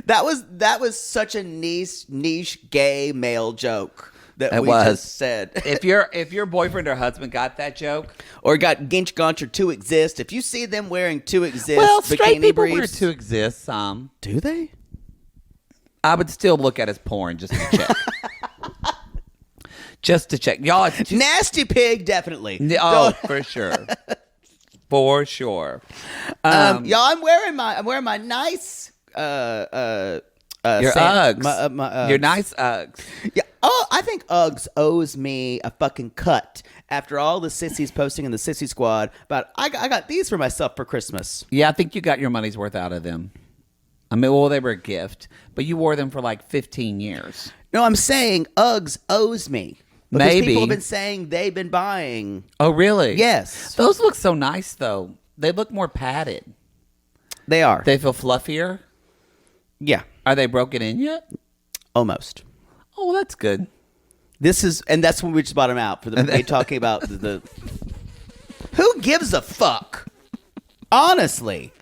That was such a niche gay male joke that It we was. just said. If your boyfriend or husband got that joke, Or got ginch gonch or to exist. If you see them wearing to exist well, straight bikini people wear briefs, to exist. do they? I would still look at his porn just to check. Just to check, y'all. It's too, Nasty pig, definitely. oh, for sure, for sure. Y'all, I'm wearing my nice Your Uggs. Your nice Uggs. Yeah. Oh, I think Uggs owes me a fucking cut after all the sissies posting in the sissy squad about I got these for myself for Christmas. Yeah, I think you got your money's worth out of them. I mean, well, they were a gift, but you wore them for like 15 years. No, I'm saying Uggs owes me. Because Maybe. people have been saying they've been buying. Oh, really? Yes. Those look so nice, though. They look more padded. They are. They feel fluffier. Yeah. Are they broken in yet? Almost. Oh, well, that's good. And that's when we just bought them out for the talking about the who gives a fuck? Honestly.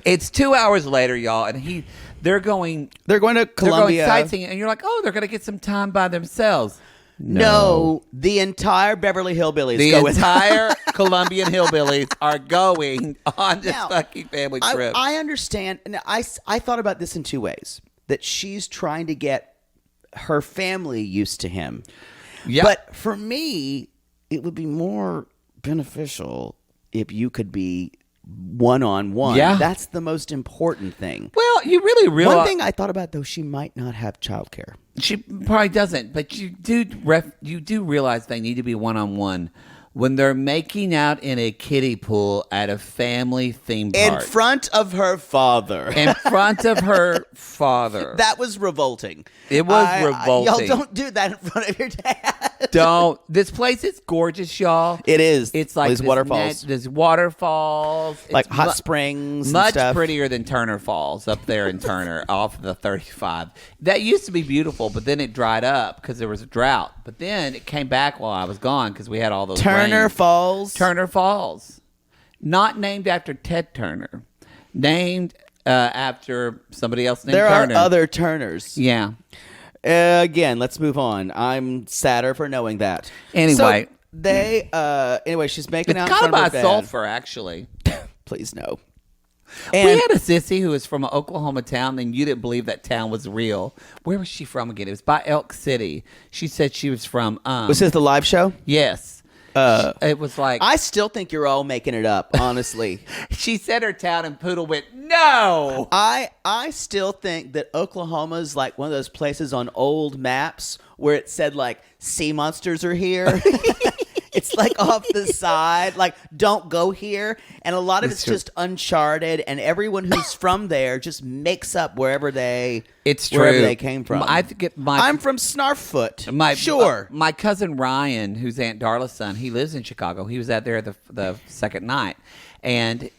It's 2 hours later, y'all, and they're going They're going to Columbia. They're going sightseeing, and you're like, oh, they're going to get some time by themselves. No, the entire Beverly Hillbillies The go with entire Colombian hillbillies are going on this Now, fucking family trip. I understand, and I thought about this in two ways. That she's trying to get her family used to him. Yeah. But for me, it would be more beneficial if you could be one-on-one. Yeah. That's the most important thing. Well, you really realize... One thing I thought about, though, she might not have childcare. She probably doesn't, but you do realize they need to be one-on-one when they're making out in a kiddie pool at a family theme park. In front of her father. In front of her father. That was revolting. It was revolting. Y'all don't do that in front of your dad. Don't. This place is gorgeous, y'all. It is. It's like these waterfalls. There's waterfalls. Like It's hot springs and much stuff. prettier than Turner Falls up there in Turner off the 35. That used to be beautiful, but then it dried up because there was a drought. But then it came back while I was gone because we had all those Turner rains. Falls. Turner Falls. Not named after Ted Turner. Named after somebody else named There Turner. are other Turners. Yeah. Again, let's move on. I'm sadder for knowing that. Anyway. So anyway, she's making It's out in kind of front of by her dad. sulfur, actually. Please no. We And had a sissy who was from an Oklahoma town, and you didn't believe that town was real. Where was she from again? It was by Elk City. She said she was from... was this the live show? Yes. It was like I still think you're all making it up, honestly. she said her town, and Poodle went, no. I still think that Oklahoma's like one of those places on old maps where it said like sea monsters are here. It's like off the side, like don't go here. And a lot of it's just uncharted, and everyone who's from there just makes up wherever they came from. I'm from Snarfoot. Sure. My cousin Ryan, who's Aunt Darla's son, he lives in Chicago. He was out there the second night, and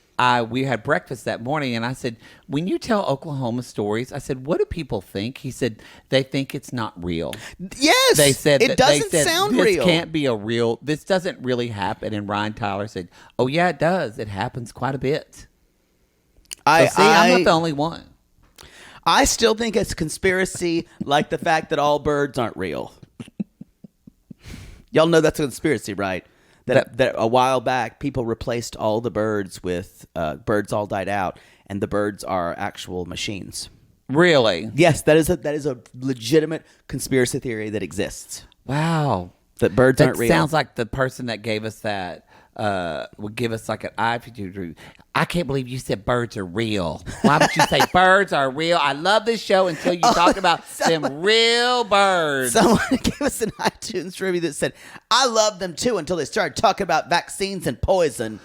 we had breakfast that morning, and I said, when you tell Oklahoma stories, I said, what do people think? He said, they think it's not real. Yes. They said it doesn't sound this real. Can't be this doesn't really happen. And Ryan Tyler said, oh yeah, it does. It happens quite a bit. I'm not the only one. I still think it's conspiracy, like the fact that all birds aren't real. Y'all know that's a conspiracy, right? That a while back, people replaced all the birds with birds all died out, and the birds are actual machines. Really? Yes, that is a legitimate conspiracy theory that exists. Wow. That birds aren't real. Sounds like the person that gave us that would give us like an attitude. I can't believe you said birds are real. Why would you say birds are real? I love this show until you talked about them real birds. Someone gave us an iTunes review that said, I love them too until they started talking about vaccines and poison.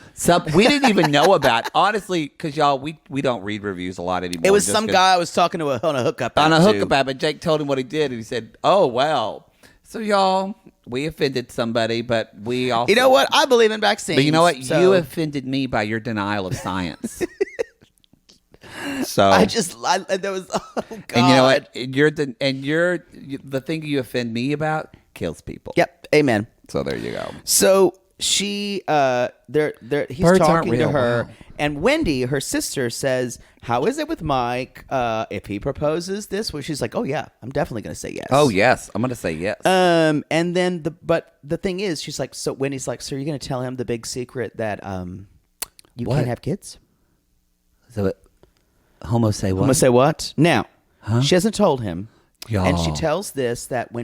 We didn't even know about, honestly, because y'all, we don't read reviews a lot anymore. It was some guy I was talking to on a hookup app. On a hookup app, and Jake told him what he did, and he said, oh, well. So, y'all, we offended somebody, but we also... You know what? I believe in vaccines. But you know what? You offended me by your denial of science. So there was, oh, God. And you know what? The thing you offend me about kills people. Yep. Amen. So there you go. So she, he's Birds talking to real. her, Wow. and Wendy, her sister, says, "How is it with Mike? If he proposes this?" Well, she's like, "Oh yeah, I'm definitely going to say yes." Oh yes, I'm going to say yes. And then the thing is, she's like, so Wendy's like, "So you're going to tell him the big secret that you can't have kids?" So homo say what? Homo say what? Now, she hasn't told him, Y'all. and she tells this that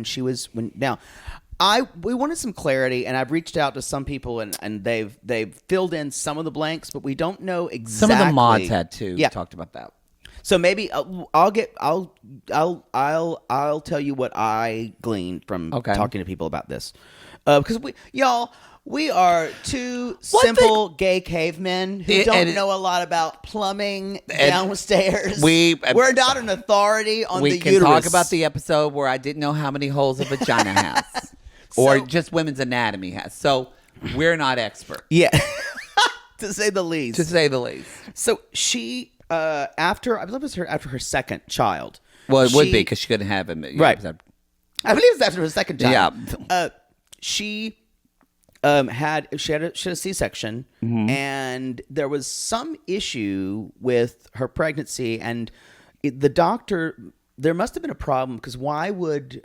we wanted some clarity, and I've reached out to some people, and they've filled in some of the blanks, but we don't know exactly. Some of the mods had too. Yeah. Talked about that. So maybe I'll tell you what I gleaned from talking to people about this, because we are two simple gay cavemen who don't know a lot about plumbing downstairs. We're not an authority on the uterus. We can talk about the episode where I didn't know how many holes a vagina has. Or just women's anatomy has. So we're not expert. Yeah. To say the least. So she, after her second child. Well, it would be because she couldn't have him. Right. I believe it was after her second child. Yeah. She had a C-section, and there was some issue with her pregnancy, and the doctor... There must have been a problem, because why would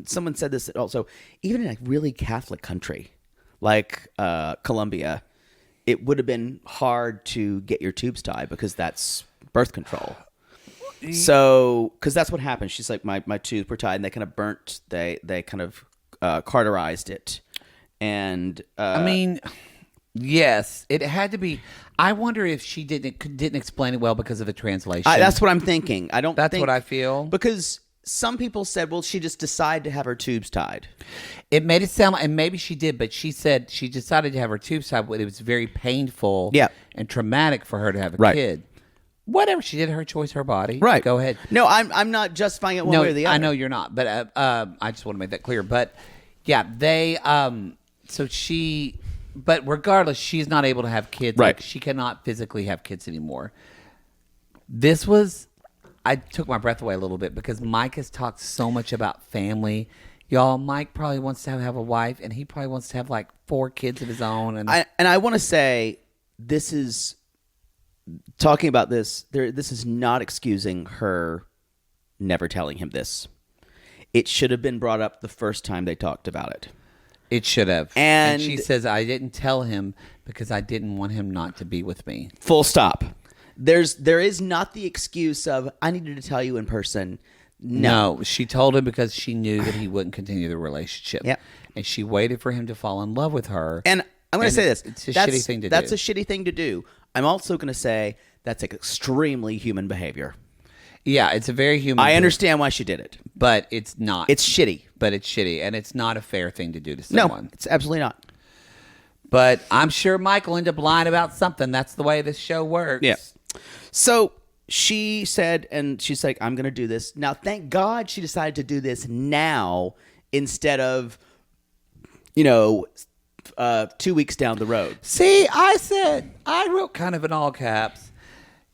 someone said this also, even in a really Catholic country like Colombia, it would have been hard to get your tubes tied because that's birth control. So, because that's what happened. She's like, my tubes were tied, and they kind of burnt. They kind of cauterized it, and I mean, yes, it had to be. I wonder if she didn't explain it well because of the translation. That's what I'm thinking. That's what I feel. Because some people said, well, she just decided to have her tubes tied. It made it sound like, and maybe she did, but she said she decided to have her tubes tied, but it was very painful and traumatic for her to have a kid. Whatever, she did her choice, her body. Right. Go ahead. No, I'm not justifying it one way or the other. I know you're not, but I just want to make that clear. But yeah, they But regardless, she's not able to have kids. Right. Like, she cannot physically have kids anymore. I took my breath away a little bit because Mike has talked so much about family. Y'all, Mike probably wants to have a wife, and he probably wants to have like 4 kids of his own. And I want to say, this is talking about this. This is not excusing her never telling him this. It should have been brought up the first time they talked about it. It should have. And she says, I didn't tell him because I didn't want him not to be with me. Full stop. There is not the excuse of, I needed to tell you in person. No, she told him because she knew that he wouldn't continue the relationship. Yep. And she waited for him to fall in love with her. And I'm going to say this. It's a shitty thing to do. That's a shitty thing to do. I'm also going to say that's extremely human behavior. Yeah, it's a very human I understand why she did it. But it's not. It's shitty. But it's shitty. And it's not a fair thing to do to someone. No, it's absolutely not. But I'm sure Michael ended up lying about something. That's the way this show works. Yeah. So she said, and she's like, I'm going to do this. Now, thank God she decided to do this now instead of, 2 weeks down the road. See, I wrote kind of in all caps.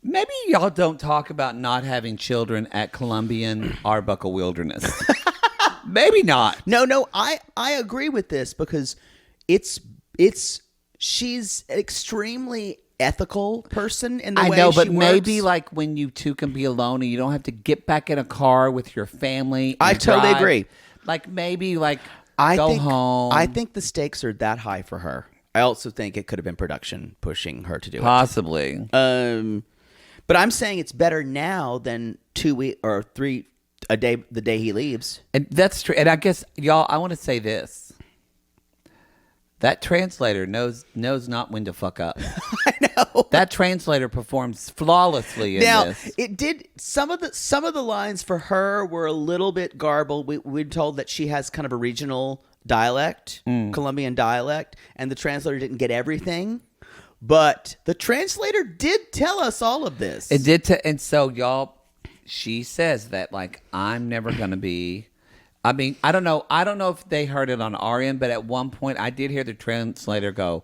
Maybe y'all don't talk about not having children at Colombian Arbuckle Wilderness. Maybe not. No, I agree with this because she's an extremely ethical person in the way she works. But maybe like when you two can be alone and you don't have to get back in a car with your family. I totally agree. Like maybe go home. I think the stakes are that high for her. I also think it could have been production pushing her to do Possibly. it. But I'm saying it's better now than 2 weeks or 3 a day the day he leaves. And that's true. And I guess y'all, I want to say this. That translator knows not when to fuck up. I know. That translator performs flawlessly in this. It did some of the lines for her were a little bit garbled. We're told that she has kind of a regional dialect, Colombian dialect, and the translator didn't get everything. But the translator did tell us all of this. It did, and so y'all, she says that I'm never gonna be. I mean, I don't know if they heard it on our end, but at one point I did hear the translator go,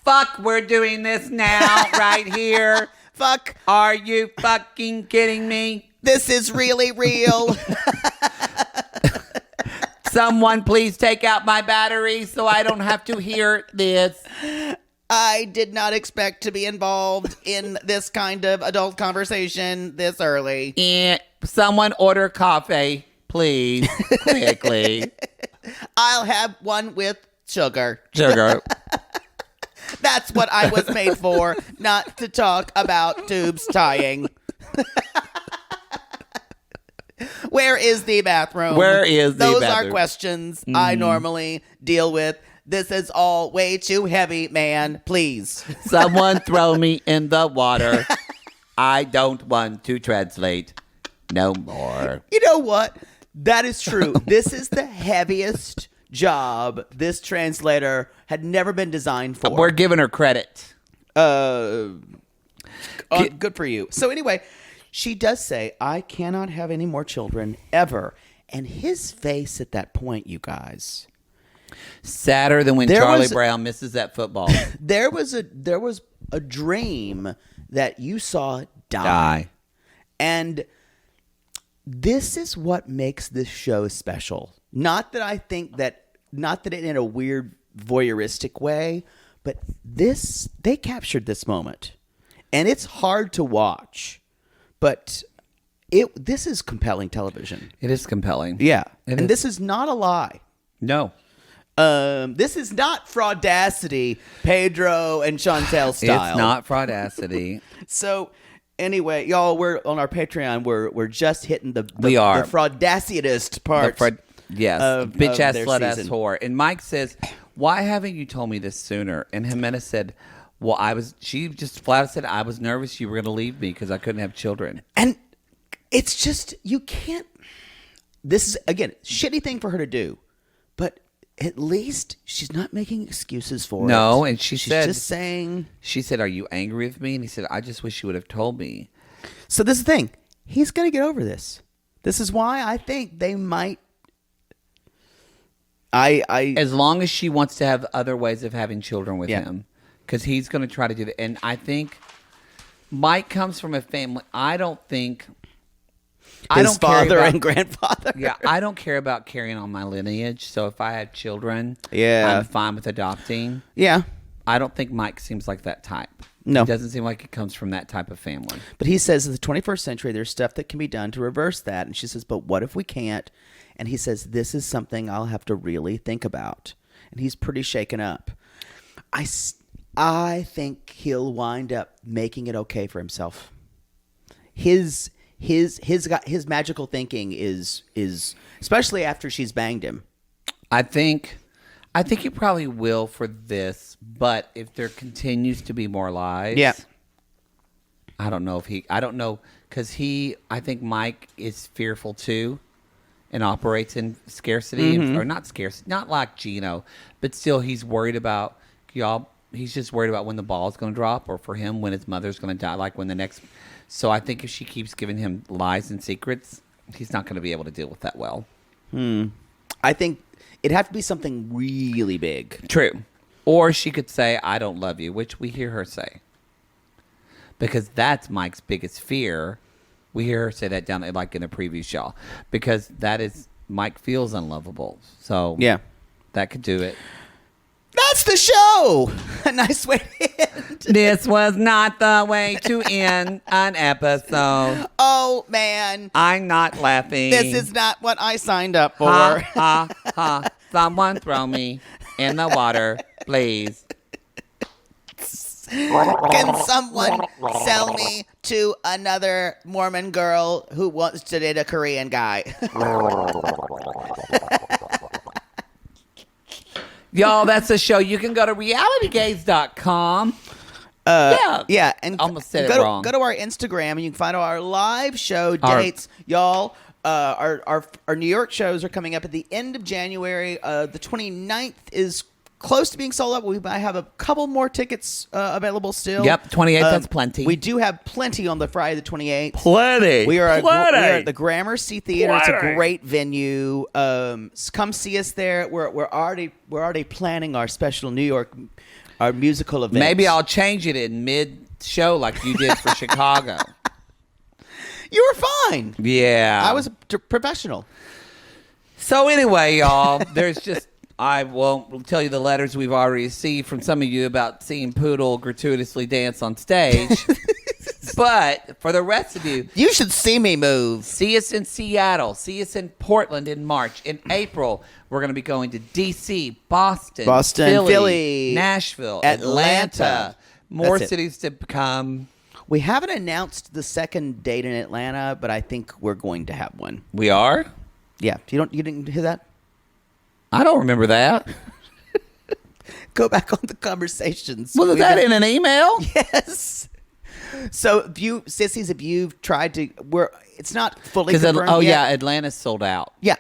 "Fuck, we're doing this now, right here. Fuck, are you fucking kidding me? This is really real." Someone please take out my battery so I don't have to hear this. I did not expect to be involved in this kind of adult conversation this early. Someone order coffee, please, quickly. I'll have one with sugar. Sugar. That's what I was made for, not to talk about tubes tying. Where is the bathroom? Where is the Those bathroom? are questions I normally deal with. This is all way too heavy, man. Please. Someone throw me in the water. I don't want to translate no more. You know what? That is true. This is the heaviest job this translator had never been designed for. We're giving her credit. Good for you. So anyway, she does say, I cannot have any more children ever. And his face at that point, you guys. Sadder than when Charlie Brown misses that football. There was a dream that you saw die. And this is what makes this show special. Not that in a weird voyeuristic way, but they captured this moment. And it's hard to watch. But this is compelling television. It is compelling. Yeah. This is not a lie. No. This is not fraudacity, Pedro and Chantel style. It's not fraudacity. So anyway, y'all, we're on our Patreon. We're just hitting the fraudaciest part. Yes, bitch ass, slut ass, season. whore. And Mike says, "Why haven't you told me this sooner?" And Ximena said, "Well, she just flat out said I was nervous you were going to leave me because I couldn't have children." And it's just you can't. This is again shitty thing for her to do, but at least she's not making excuses for it. No, and she's just saying. She said, "Are you angry with me?" And he said, "I just wish you would have told me." So this is the thing. He's going to get over this. This is why I think they might. As long as she wants to have other ways of having children with him, because he's going to try to do that. And I think Mike comes from a family. I don't think his father and grandfather. Yeah, I don't care about carrying on my lineage. So if I have children, I'm fine with adopting. Yeah, I don't think Mike seems like that type. No, it doesn't seem like it comes from that type of family. But he says in the 21st century, there's stuff that can be done to reverse that. And she says, but what if we can't? And he says, this is something I'll have to really think about. And he's pretty shaken up. I think he'll wind up making it okay for himself. His his magical thinking is especially after she's banged him. I think he probably will for this, but if there continues to be more lies, Yeah. I don't know because I think Mike is fearful too, and operates in scarcity or not scarcity, not like Gino, but still he's worried about y'all. He's just worried about when the ball's going to drop, or for him when his mother's going to die, like when the next. So I think if she keeps giving him lies and secrets, he's not going to be able to deal with that well. I think it'd have to be something really big. True. Or she could say, I don't love you, which we hear her say. Because that's Mike's biggest fear. We hear her say that down like in the preview show. Because that is, Mike feels unlovable. So Yeah. that could do it. That's the show. A nice way to end. This was not the way to end an episode. Oh, man. I'm not laughing. This is not what I signed up for. Ha, ha, ha. Someone throw me in the water, please. Can someone sell me to another Mormon girl who wants to date a Korean guy? Y'all, that's the show. You can go to realitygaze.com. Yeah, and Almost said it go wrong. Go to our Instagram and you can find our live show dates, y'all. Our New York shows are coming up at the end of January. The 29th is close to being sold out. We might have a couple more tickets available still. Yep, 28th, that's plenty. We do have plenty on the Friday the 28th. Plenty. We are at the Gramercy Theater. It's a great venue. Come see us there. We're already planning our special New York, our musical event. Maybe I'll change it in mid-show like you did for Chicago. You were fine. Yeah. I was a professional. So anyway, y'all, I won't tell you the letters we've already received from some of you about seeing Poodle gratuitously dance on stage. But for the rest of you, You should see me move. see us in Seattle. See us in Portland in March. In April, we're going to be going to D.C., Boston, Philly, Nashville, Atlanta. More That's it. cities to come. We haven't announced the second date in Atlanta, but I think we're going to have one. We are? Yeah. You didn't hear that? I don't remember that. Go back on the conversations. Was that in an email? Yes. So sissies, if you've tried to, it's not fully confirmed yet. Yeah, Atlanta's sold out. Yeah.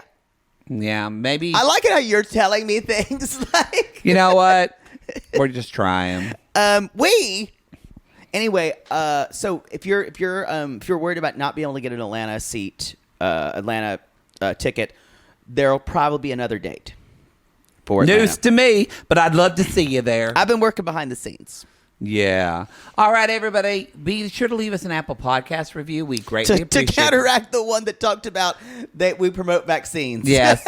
Yeah, maybe. I like it how you're telling me things like. You know what? We're just trying. Anyway, so if you're worried about not being able to get an Atlanta ticket, there'll probably be another date for Atlanta. News to me, but I'd love to see you there. I've been working behind the scenes Yeah. All right, everybody. Be sure to leave us an Apple Podcast review. We greatly to appreciate it. counteract the one that talked about that we promote vaccines. Yes.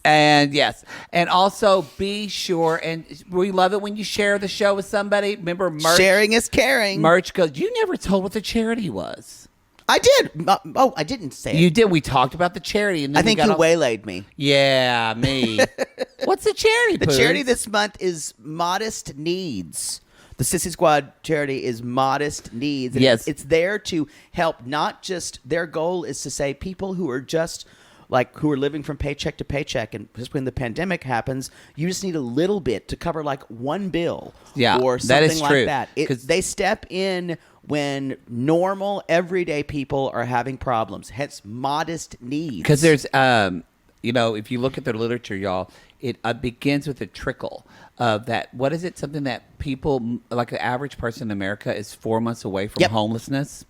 And also be sure, and we love it when you share the show with somebody. Remember, merch. Sharing is caring. Merch goes, you never told what the charity was. I did. Oh, I didn't say it. You did. We talked about the charity. And then I think you waylaid me. Yeah, me. What's the charity, The Pooh? charity this month is Modest Needs. The Sissy Squad charity is Modest Needs. And Yes. It's there to help, not just, their goal is to say people who are just who are living from paycheck to paycheck, and just when the pandemic happens, you just need a little bit to cover like one bill, or something that is like true. that. They step in when normal, everyday people are having problems. Hence, Modest Needs. Because there's, if you look at the literature, y'all, it begins with a trickle of that. What is it? Something that people, like the average person in America, is 4 months away from homelessness.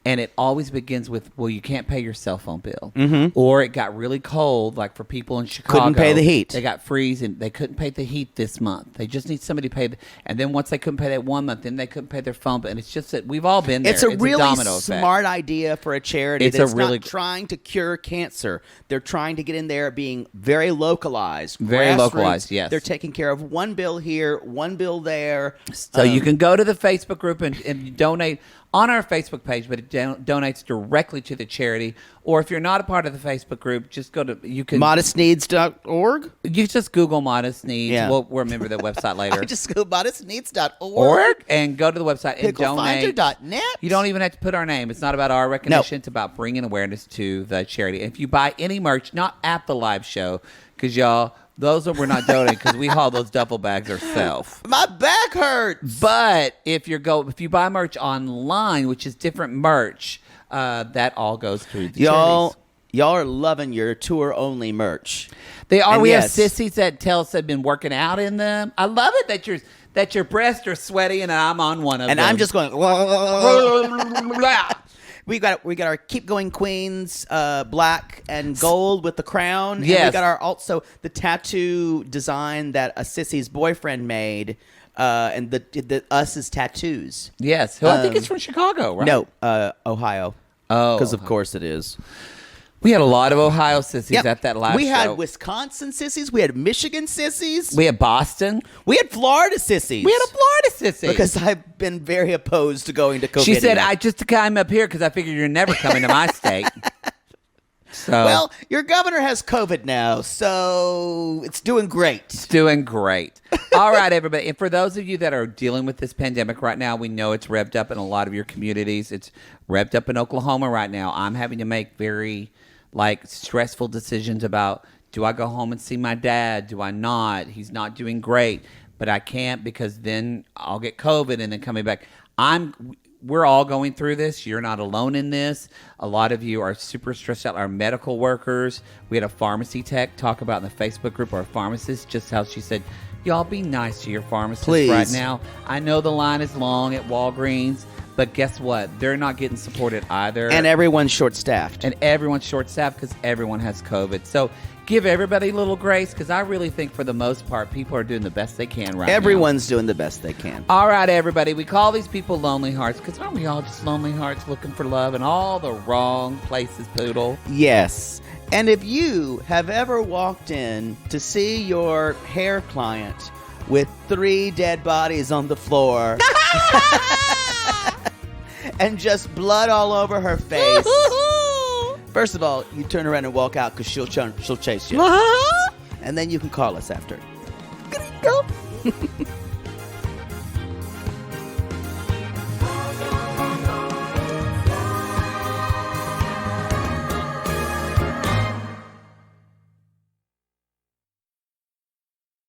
And it always begins with, well, you can't pay your cell phone bill. Mm-hmm. Or it got really cold, like for people in Chicago. Couldn't pay the heat. They got freeze and they couldn't pay the heat this month. They just need somebody to pay. And then once they couldn't pay that 1 month, then they couldn't pay their phone bill. And it's just that we've all been there. It's a really domino effect. smart idea for a charity. It's that's a really not trying to cure cancer. They're trying to get in there being very localized. Very grassroots. localized, yes. They're taking care of one bill here, one bill there. So you can go to the Facebook group and donate on our Facebook page, but it donates directly to the charity. Or if you're not a part of the Facebook group, just go to modestneeds.org. You just Google Modest Needs. Yeah. We'll remember the website later. Just go modestneeds.org and go to the website and donate. Picklefinder.net. You don't even have to put our name. It's not about our recognition. It's about bringing awareness to the charity. If you buy any merch, not at the live show, because y'all, those we're not donating because we haul those duffel bags ourselves. My back hurts. But if you buy merch online, which is different merch, that all goes through the charities. Y'all are loving your tour only merch. They are. And we have yes. sissies that tell us they've been working out in them. I love it that your breasts are sweaty and I'm on one of them. And I'm just going. We got our Keep Going Queens, black and gold with the crown. Yes. And we got also the tattoo design that a sissy's boyfriend made, and the us is tattoos. Yes. Who I think is from Chicago, right? No, Ohio. Oh, because of course it is. We had a lot of Ohio sissies at that last We had show. Wisconsin sissies. We had Michigan sissies. We had Boston. We had Florida sissies. We had a Florida sissy. Because I've been very opposed to going to COVID. She said, I just came up here because I figured you're never coming to my state. So, well, your governor has COVID now, so it's doing great. It's doing great. All right, everybody. And for those of you that are dealing with this pandemic right now, we know it's revved up in a lot of your communities. It's revved up in Oklahoma right now. I'm having to make very stressful decisions about, do I go home and see my dad? Do I not? He's not doing great, but I can't because then I'll get COVID and then coming back. We're all going through this. You're not alone in this. A lot of you are super stressed out. Our medical workers. We had a pharmacy tech talk about in the Facebook group, our pharmacist, just how she said, y'all be nice to your pharmacist right now. I know the line is long at Walgreens, but guess what? They're not getting supported either. And everyone's short-staffed. And everyone's short-staffed because everyone has COVID. So give everybody a little grace because I really think for the most part, people are doing the best they can right now. Everyone's doing the best they can. All right, everybody. We call these people lonely hearts because aren't we all just lonely hearts looking for love in all the wrong places, Poodle? Yes. And if you have ever walked in to see your hair client with 3 dead bodies on the floor and just blood all over her face, first of all, you turn around and walk out because she'll chase you. And then you can call us after.